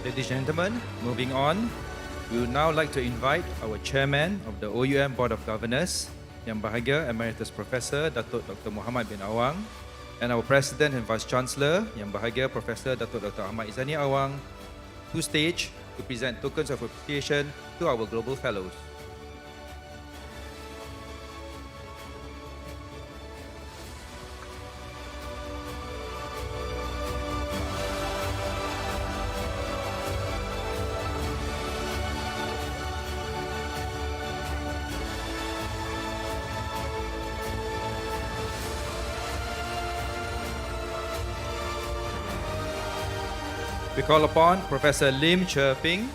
Ladies and gentlemen, moving on, we would now like to invite our chairman of the OUM Board of Governors, Yang Bahagia Emeritus Professor Datuk Dr. Muhammad bin Awang, and our President and Vice Chancellor, Yang Bahagia Professor Datuk Dr. Ahmad Izani Awang, to stage to present tokens of appreciation to our global fellows. We call upon Professor Lim Cherping,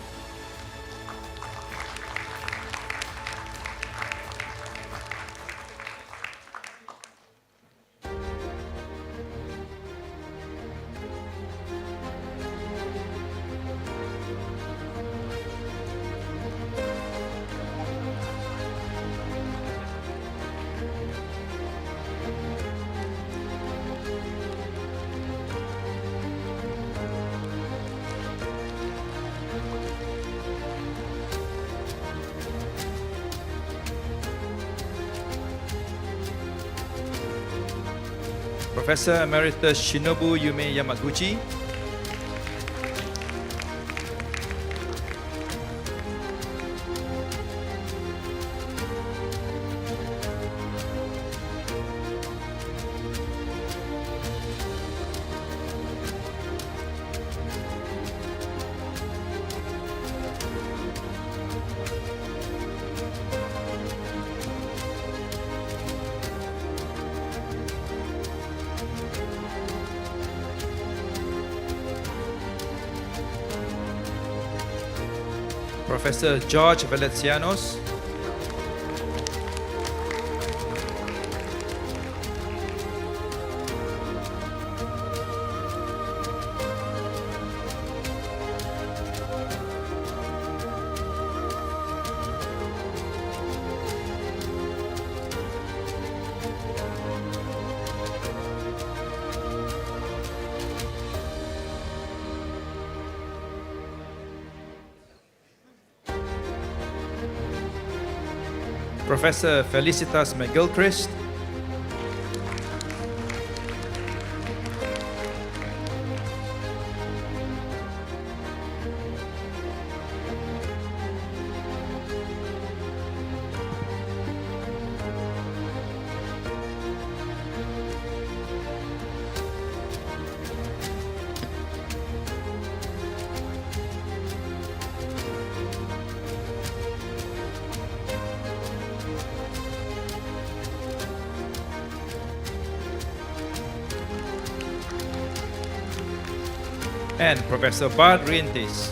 Professor Emeritus Shinobu Yume Yamaguchi, Professor George Valencianos, Professor Felicitas McGilchrist, and Professor Bart Rientis.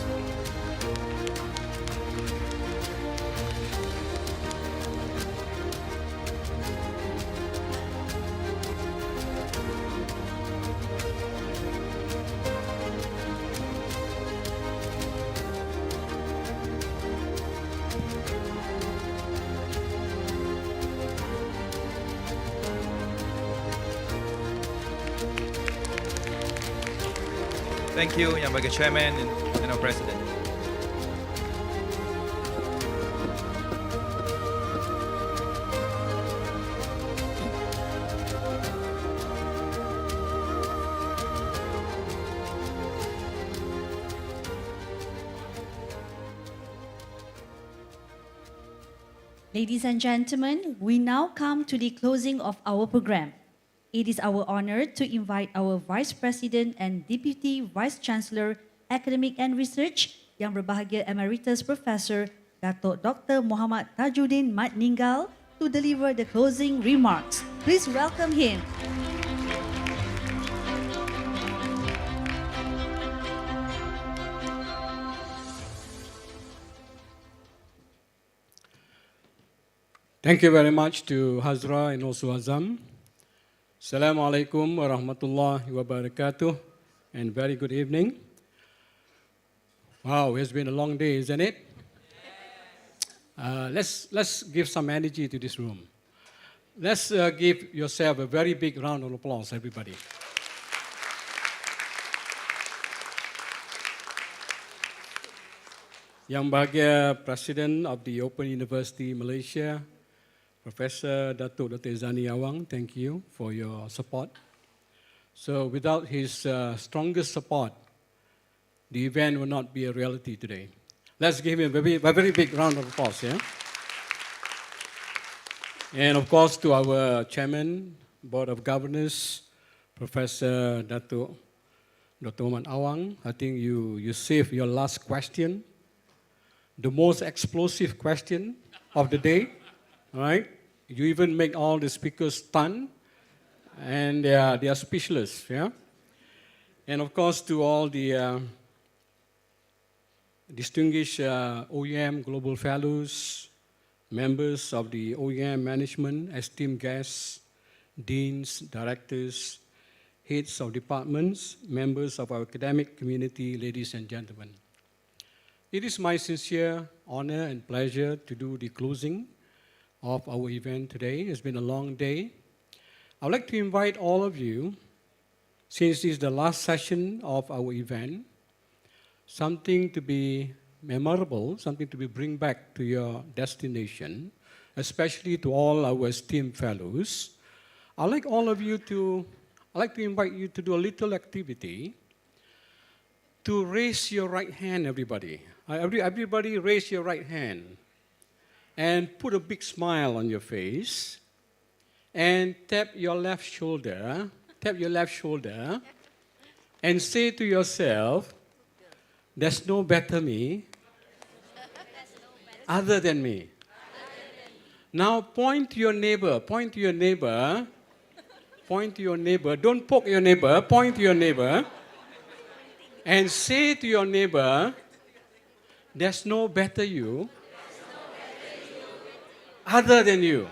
Thank you, Yang Bahagia Chairman and our President. Ladies and gentlemen, we now come to the closing of our program. It is our honor to invite our Vice President and Deputy Vice Chancellor, Academic and Research, Yang Berbahagia Emeritus Professor Datuk Dr. Muhammad Tajudin Mat Ninggal to deliver the closing remarks. Please welcome him. Thank you very much to Hazra and also Azam. Assalamualaikum warahmatullahi wabarakatuh, and very good evening. Wow, it's been a long day, isn't it? Let's give some energy to this room. Let's give yourself a very big round of applause, everybody. Yang Bahagia President of the Open University Malaysia, Professor Datuk Dr. Zani Awang, thank you for your support. So without his strongest support, the event will not be a reality today. Let's give him a very big round of applause, yeah? And of course to our Chairman, Board of Governors, Professor Datuk Dr. Muhammad Awang, I think you saved your last question, the most explosive question of the day. All right? You even make all the speakers stunned, and they are speechless, yeah? And of course, to all the distinguished OUM Global Fellows, members of the OUM management, esteemed guests, deans, directors, heads of departments, members of our academic community, ladies and gentlemen. It is my sincere honor and pleasure to do the closing of our event today. It's been a long day. I'd like to invite all of you, since this is the last session of our event, something to be memorable, something to be bring back to your destination, especially to all our esteemed fellows. I'd like to invite you to do a little activity to raise your right hand, everybody. Everybody raise your right hand. And put a big smile on your face, and tap your left shoulder, and say to yourself, there's no better me other than me. Now point to your neighbor, don't poke your neighbor, point to your neighbor, and say to your neighbor, there's no better you other than you.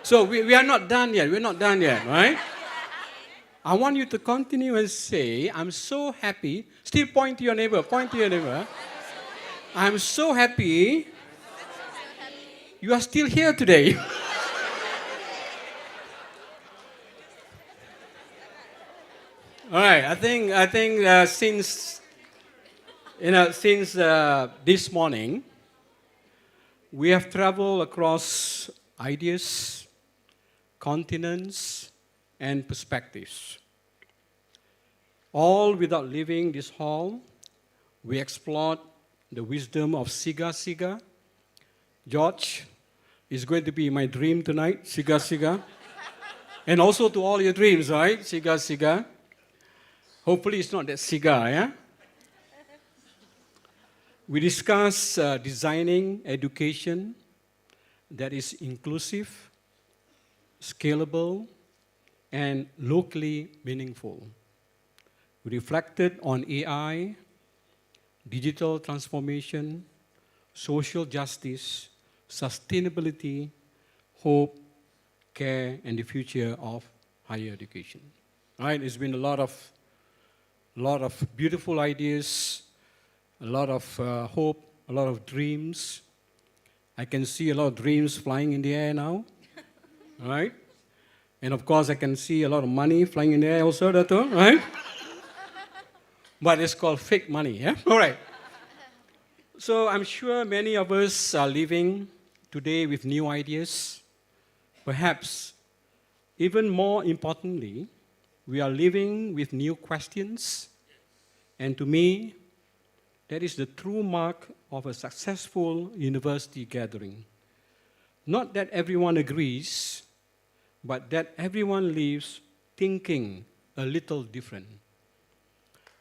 So we are not done yet. We're not done yet, right? I want you to continue and say, I'm so happy. Still point to your neighbor. I'm so happy you are still here today. All right. I think since this morning, we have traveled across ideas, continents, and perspectives. All without leaving this hall, we explored the wisdom of Siga Siga. George is going to be my dream tonight, Siga Siga. And also to all your dreams, right? Siga Siga. Hopefully it's not that Siga, yeah? We discuss designing education that is inclusive, scalable, and locally meaningful. We reflected on AI, digital transformation, social justice, sustainability, hope, care, and the future of higher education. Right? It's been a lot of beautiful ideas, a lot of hope, a lot of dreams. I can see a lot of dreams flying in the air now, right? And of course, I can see a lot of money flying in the air also, Datuk, right? But it's called fake money, yeah? All right. So I'm sure many of us are living today with new ideas. Perhaps, even more importantly, we are living with new questions. And to me, that is the true mark of a successful university gathering. Not that everyone agrees, but that everyone leaves thinking a little different.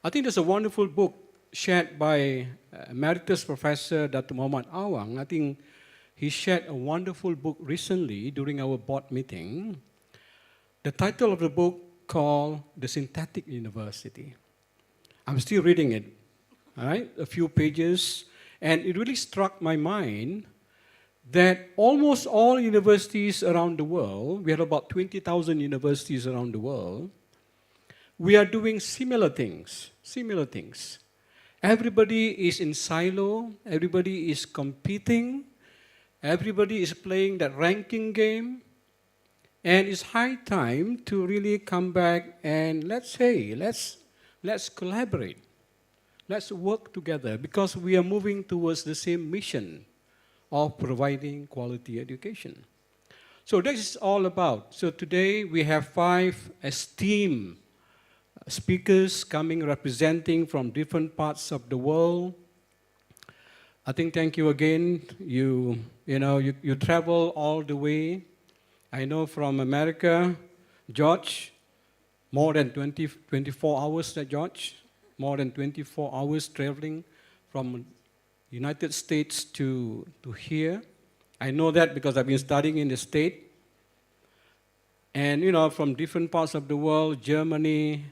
I think there's a wonderful book shared by Emeritus Professor Datuk Mohd Awang. I think he shared a wonderful book recently during our board meeting. The title of the book called The Synthetic University. I'm still reading it, all right, a few pages, and it really struck my mind that almost all universities around the world, we have about 20,000 universities around the world, we are doing similar things. Everybody is in silo, everybody is competing, everybody is playing that ranking game, and it's high time to really come back and let's collaborate. Let's work together because we are moving towards the same mission of providing quality education. So this is all about. So today we have 5 esteemed speakers coming representing from different parts of the world. I think thank you again. You travel all the way. I know from America, George, more than 24 hours, George, more than 24 hours traveling from United States to here. I know that because I've been studying in the States. And, from different parts of the world, Germany,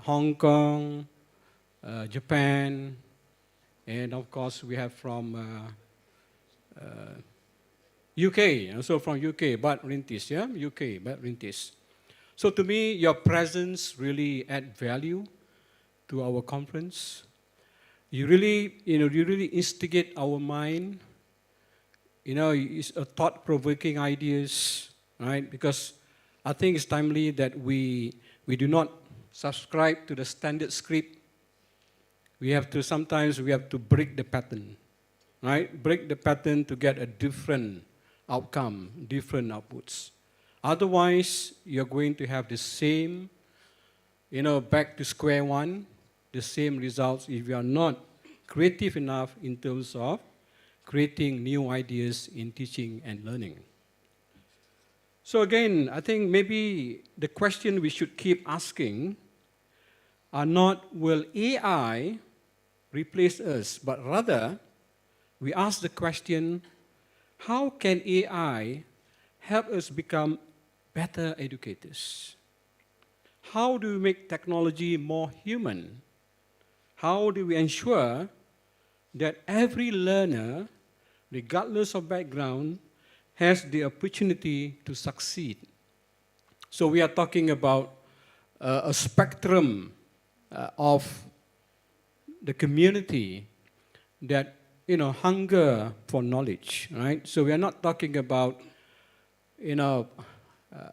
Hong Kong, Japan, and of course we have from UK, also from UK, Bad Rintis, yeah? UK, Bad Rintis. So to me, your presence really add value to our conference. You really instigate our mind. It's a thought-provoking ideas, right? Because I think it's timely that we do not subscribe to the standard script. Sometimes we have to break the pattern, right? Break the pattern to get a different outcome, different outputs. Otherwise, you're going to have the same, back to square one, the same results if you are not creative enough in terms of creating new ideas in teaching and learning. So again, I think maybe the question we should keep asking are not, will AI replace us? But rather, we ask the question, how can AI help us become better educators? How do we make technology more human? How do we ensure that every learner, regardless of background, has the opportunity to succeed? So we are talking about a spectrum of the community that hunger for knowledge, right? So we are not talking about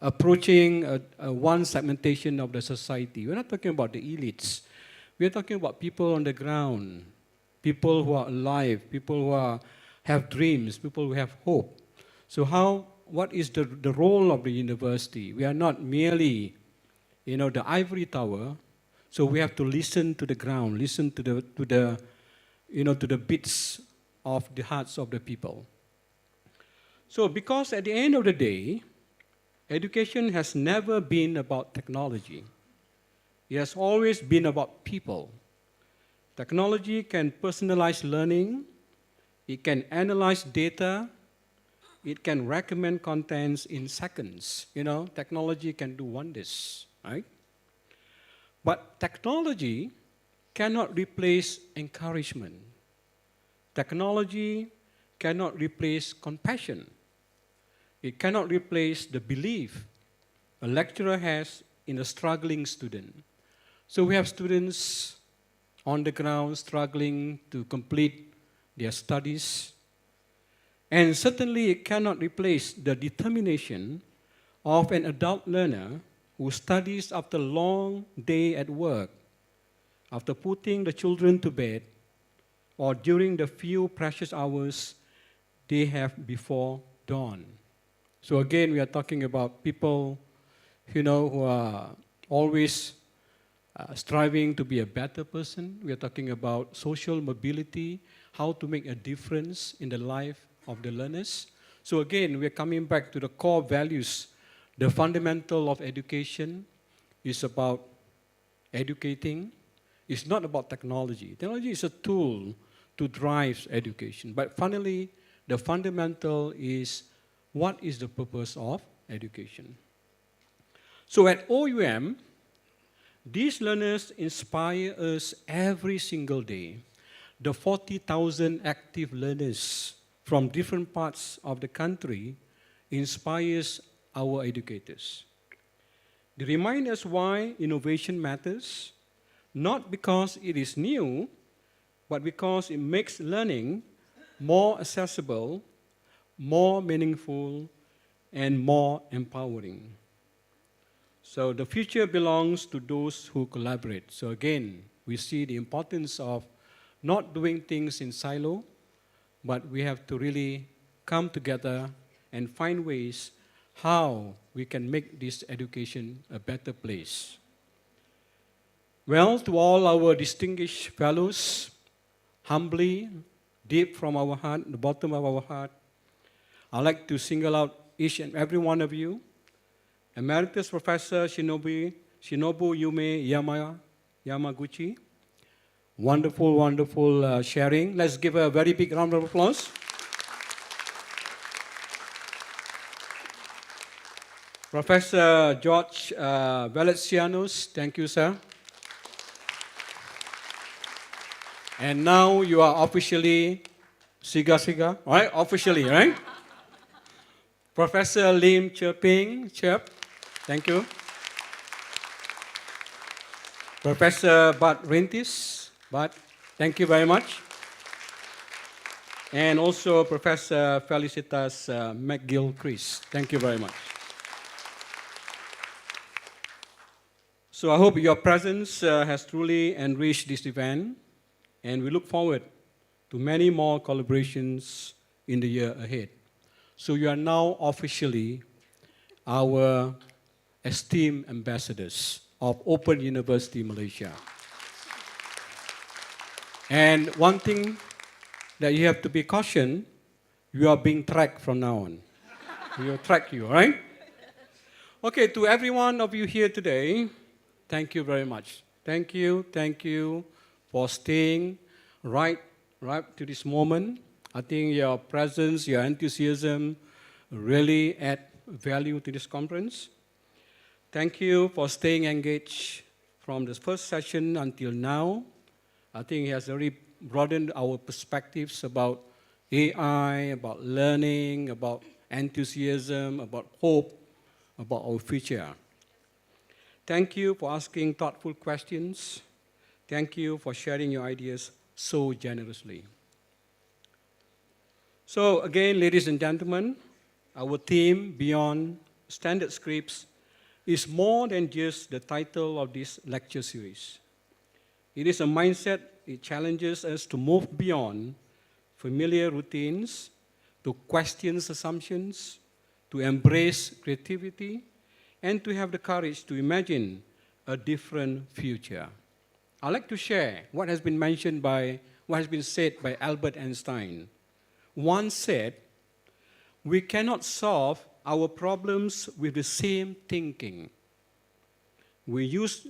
approaching one segmentation of the society. We're not talking about the elites. We're talking about people on the ground, people who are alive, people who have dreams, people who have hope. So what is the role of the university? We are not merely, the ivory tower. So we have to listen to the ground, listen to the beats of the hearts of the people. So because at the end of the day, education has never been about technology. It has always been about people. Technology can personalize learning, it can analyze data, it can recommend contents in seconds. Technology can do wonders, right? But technology cannot replace encouragement. Technology cannot replace compassion. It cannot replace the belief a lecturer has in a struggling student. So we have students on the ground struggling to complete their studies. And certainly it cannot replace the determination of an adult learner who studies after a long day at work, after putting the children to bed, or during the few precious hours they have before dawn. So again, we are talking about people, who are always striving to be a better person. We are talking about social mobility, how to make a difference in the life of the learners. So again, we are coming back to the core values. The fundamental of education is about educating. It's not about technology. Technology is a tool to drive education. But finally, the fundamental is what is the purpose of education. So at OUM, these learners inspire us every single day. The 40,000 active learners from different parts of the country inspires our educators. They remind us why innovation matters, not because it is new, but because it makes learning more accessible, more meaningful, and more empowering. So the future belongs to those who collaborate. So again, we see the importance of not doing things in silo, but we have to really come together and find ways how we can make this education a better place. Well, to all our distinguished fellows, humbly, deep from our heart, the bottom of our heart, I'd like to single out each and every one of you. Emeritus Professor Shinobu Yume Yamaguchi. Wonderful, wonderful sharing. Let's give a very big round of applause. Professor George Valencianos, thank you, sir. And now you are officially Siga, right? Officially, right? Professor Lim Chirping, Chirp, thank you. Professor Bart Rentis, Bart, thank you very much. And also Professor Felicitas McGill-Chris, thank you very much. So I hope your presence has truly enriched this event, and we look forward to many more collaborations in the year ahead. So you are now officially our esteemed ambassadors of Open University Malaysia. And one thing that you have to be cautioned, you are being tracked from now on. We will track you, all right? Okay, to every one of you here today, thank you very much. Thank you for staying right to this moment. I think your presence, your enthusiasm really add value to this conference. Thank you for staying engaged from the first session until now. I think it has already broadened our perspectives about AI, about learning, about enthusiasm, about hope, about our future. Thank you for asking thoughtful questions. Thank you for sharing your ideas so generously. So again, ladies and gentlemen, our theme, Beyond Standard Scripts, is more than just the title of this lecture series. It is a mindset. It challenges us to move beyond familiar routines, to question assumptions, to embrace creativity, and to have the courage to imagine a different future. I'd like to share what has been said by Albert Einstein. One said, we cannot solve our problems with the same thinking we used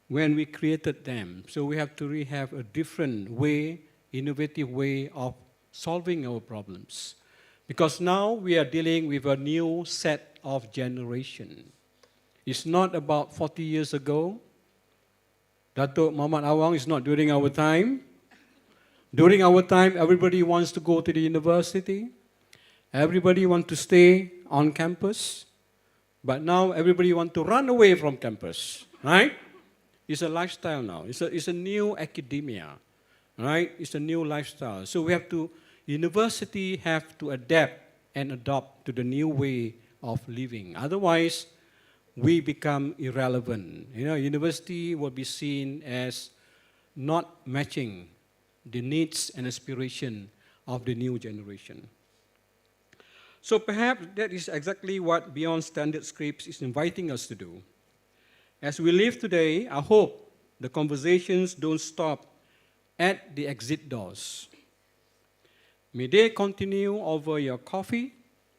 when we created them. So we have to really have a different way, innovative way of solving our problems. Because now we are dealing with a new set of generation. It's not about 40 years ago. Datuk Muhammad Awang, it's not during our time. During our time, everybody wants to go to the university. Everybody wants to stay on campus. But now everybody wants to run away from campus, right? It's a lifestyle now. It's a new academia, right? It's a new lifestyle. So university have to adapt and adopt to the new way of living. Otherwise, we become irrelevant. University will be seen as not matching the needs and aspiration of the new generation. So perhaps that is exactly what Beyond Standard Scripts is inviting us to do. As we live today, I hope the conversations don't stop at the exit doors. May they continue over your coffee,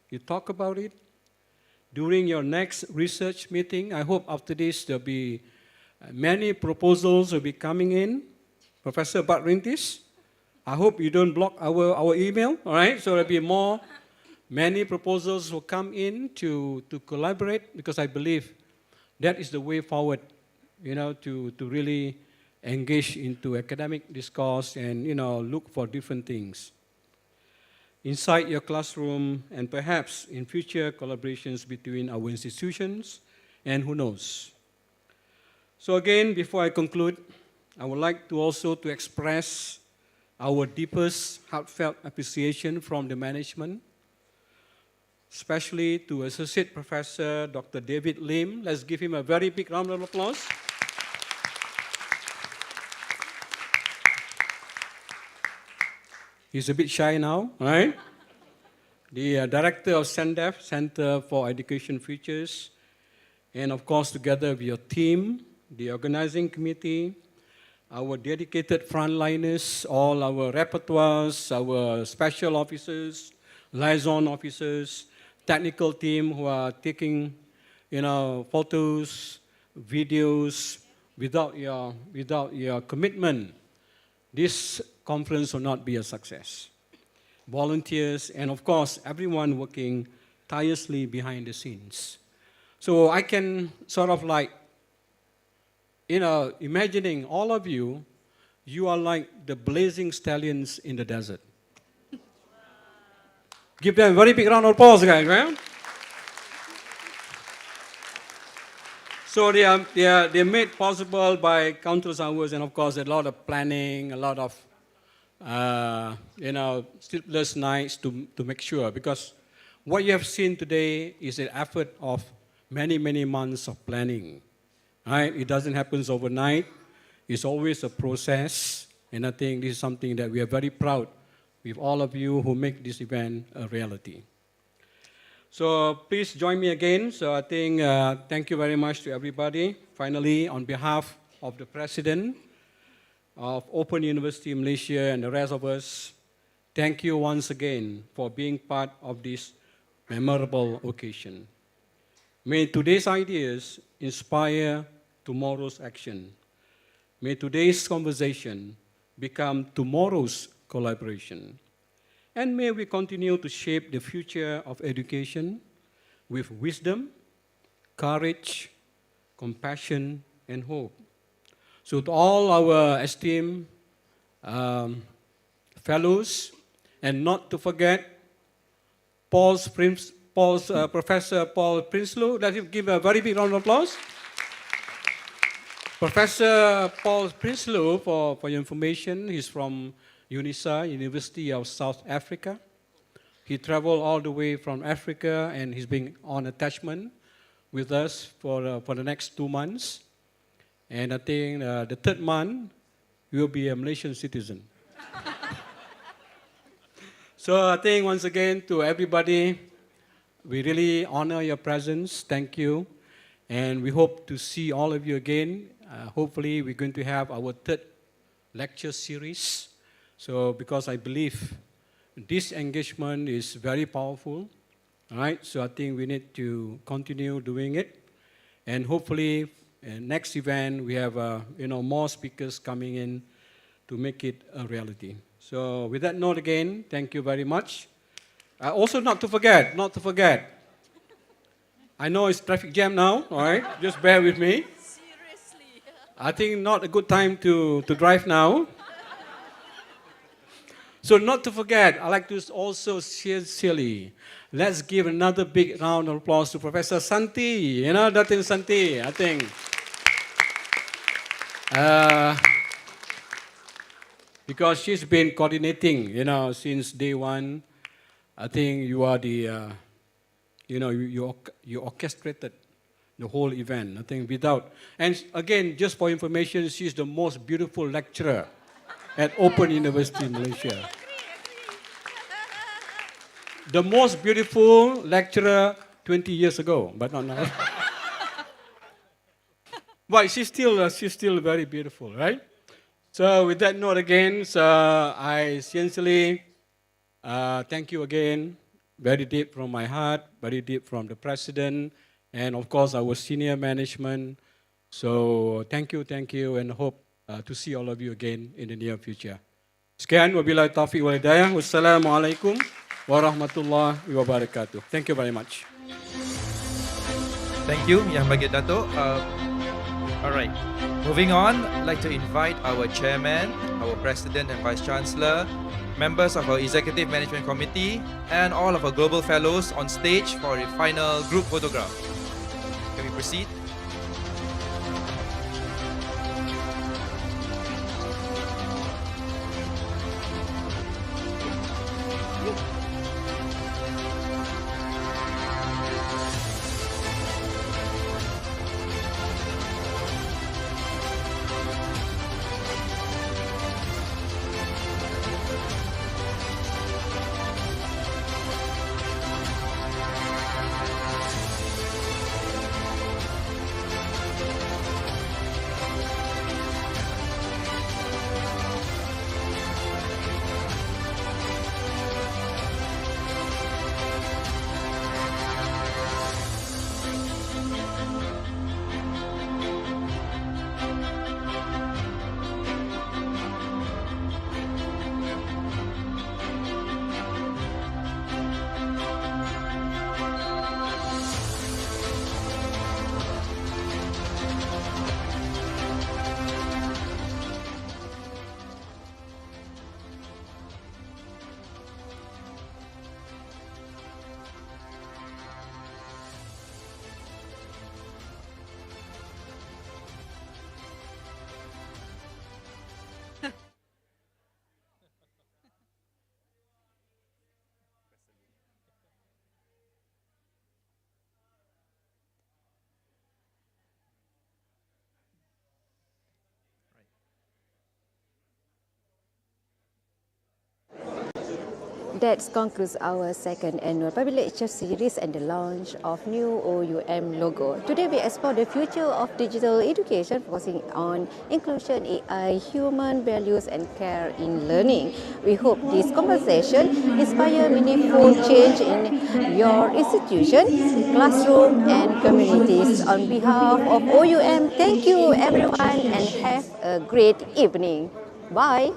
you talk about it. During your next research meeting, I hope after this there'll be many proposals will be coming in. Professor Batrintis, I hope you don't block our email, all right? So there'll be many proposals will come in to collaborate, because I believe that is the way forward, to really engage into academic discourse and, look for different things inside your classroom, and perhaps in future collaborations between our institutions, and who knows. So again, before I conclude, I would like to also to express our deepest heartfelt appreciation from the management, especially to Associate Professor Dr. David Lim. Let's give him a very big round of applause. He's a bit shy now, right? The Director of CENDEF, Center for Education Futures, and of course together with your team, the organizing committee, our dedicated frontliners, all our repertoires, our special officers, liaison officers, technical team who are taking, photos, videos. Without your commitment, this conference will not be a success. Volunteers, and of course, everyone working tirelessly behind the scenes. So I can sort of imagining all of you, you are like the blazing stallions in the desert. Give them a very big round of applause, guys, right? So they're made possible by countless hours, and of course a lot of planning, a lot of sleepless nights to make sure, because what you have seen today is an effort of many, many months of planning. Right? It doesn't happen overnight. It's always a process, and I think this is something that we are very proud with all of you who make this event a reality. So please join me again. So I think thank you very much to everybody. Finally, on behalf of the President of Open University Malaysia and the rest of us, thank you once again for being part of this memorable occasion. May today's ideas inspire tomorrow's action. May today's conversation become tomorrow's collaboration. And may we continue to shape the future of education with wisdom, courage, compassion, and hope. So to all our esteemed fellows, and not to forget Professor Paul Prinsloo. Let's give a very big round of applause. Professor Paul Prinsloo, for your information, he's from UNISA, University of South Africa. He traveled all the way from Africa, and he's been on attachment with us for the next 2 months. And I think the third month, he will be a Malaysian citizen. So I think once again to everybody, we really honor your presence. Thank you. And we hope to see all of you again. Hopefully we're going to have our third lecture series. So because I believe this engagement is very powerful, all right? So I think we need to continue doing it. And hopefully next event we have more speakers coming in to make it a reality. So with that note again, thank you very much. Also not to forget, I know it's traffic jam now, all right? Just bear with me. I think not a good time to drive now. So not to forget, I'd like to also sincerely, let's give another big round of applause to Professor Santi, Datin Santi, I think. Because she's been coordinating, since day one. I think you are the, you orchestrated the whole event. I think without, and again, just for information, she's the most beautiful lecturer at Open University in Malaysia. The most beautiful lecturer 20 years ago, but not now. But she's still very beautiful, right? So with that note again, I sincerely thank you again, very deep from my heart, very deep from the president, and of course our senior management. So thank you, and hope to see all of you again in the near future. Sekian, wabillahi taufiq wal hidayah. Wassalamualaikum warahmatullahi wabarakatuh. Thank you very much. Thank you, Yang Baginda Datuk. All right, moving on, I'd like to invite our chairman, our president and vice chancellor, members of our executive management committee, and all of our global fellows on stage for a final group photograph. Can we proceed? That concludes our second annual public lecture series and the launch of new OUM logo. Today we explore the future of digital education, focusing on inclusion, AI, human values and care in learning. We hope this conversation inspire meaningful change in your institution, classroom and communities. On behalf of OUM, thank you everyone and have a great evening. Bye.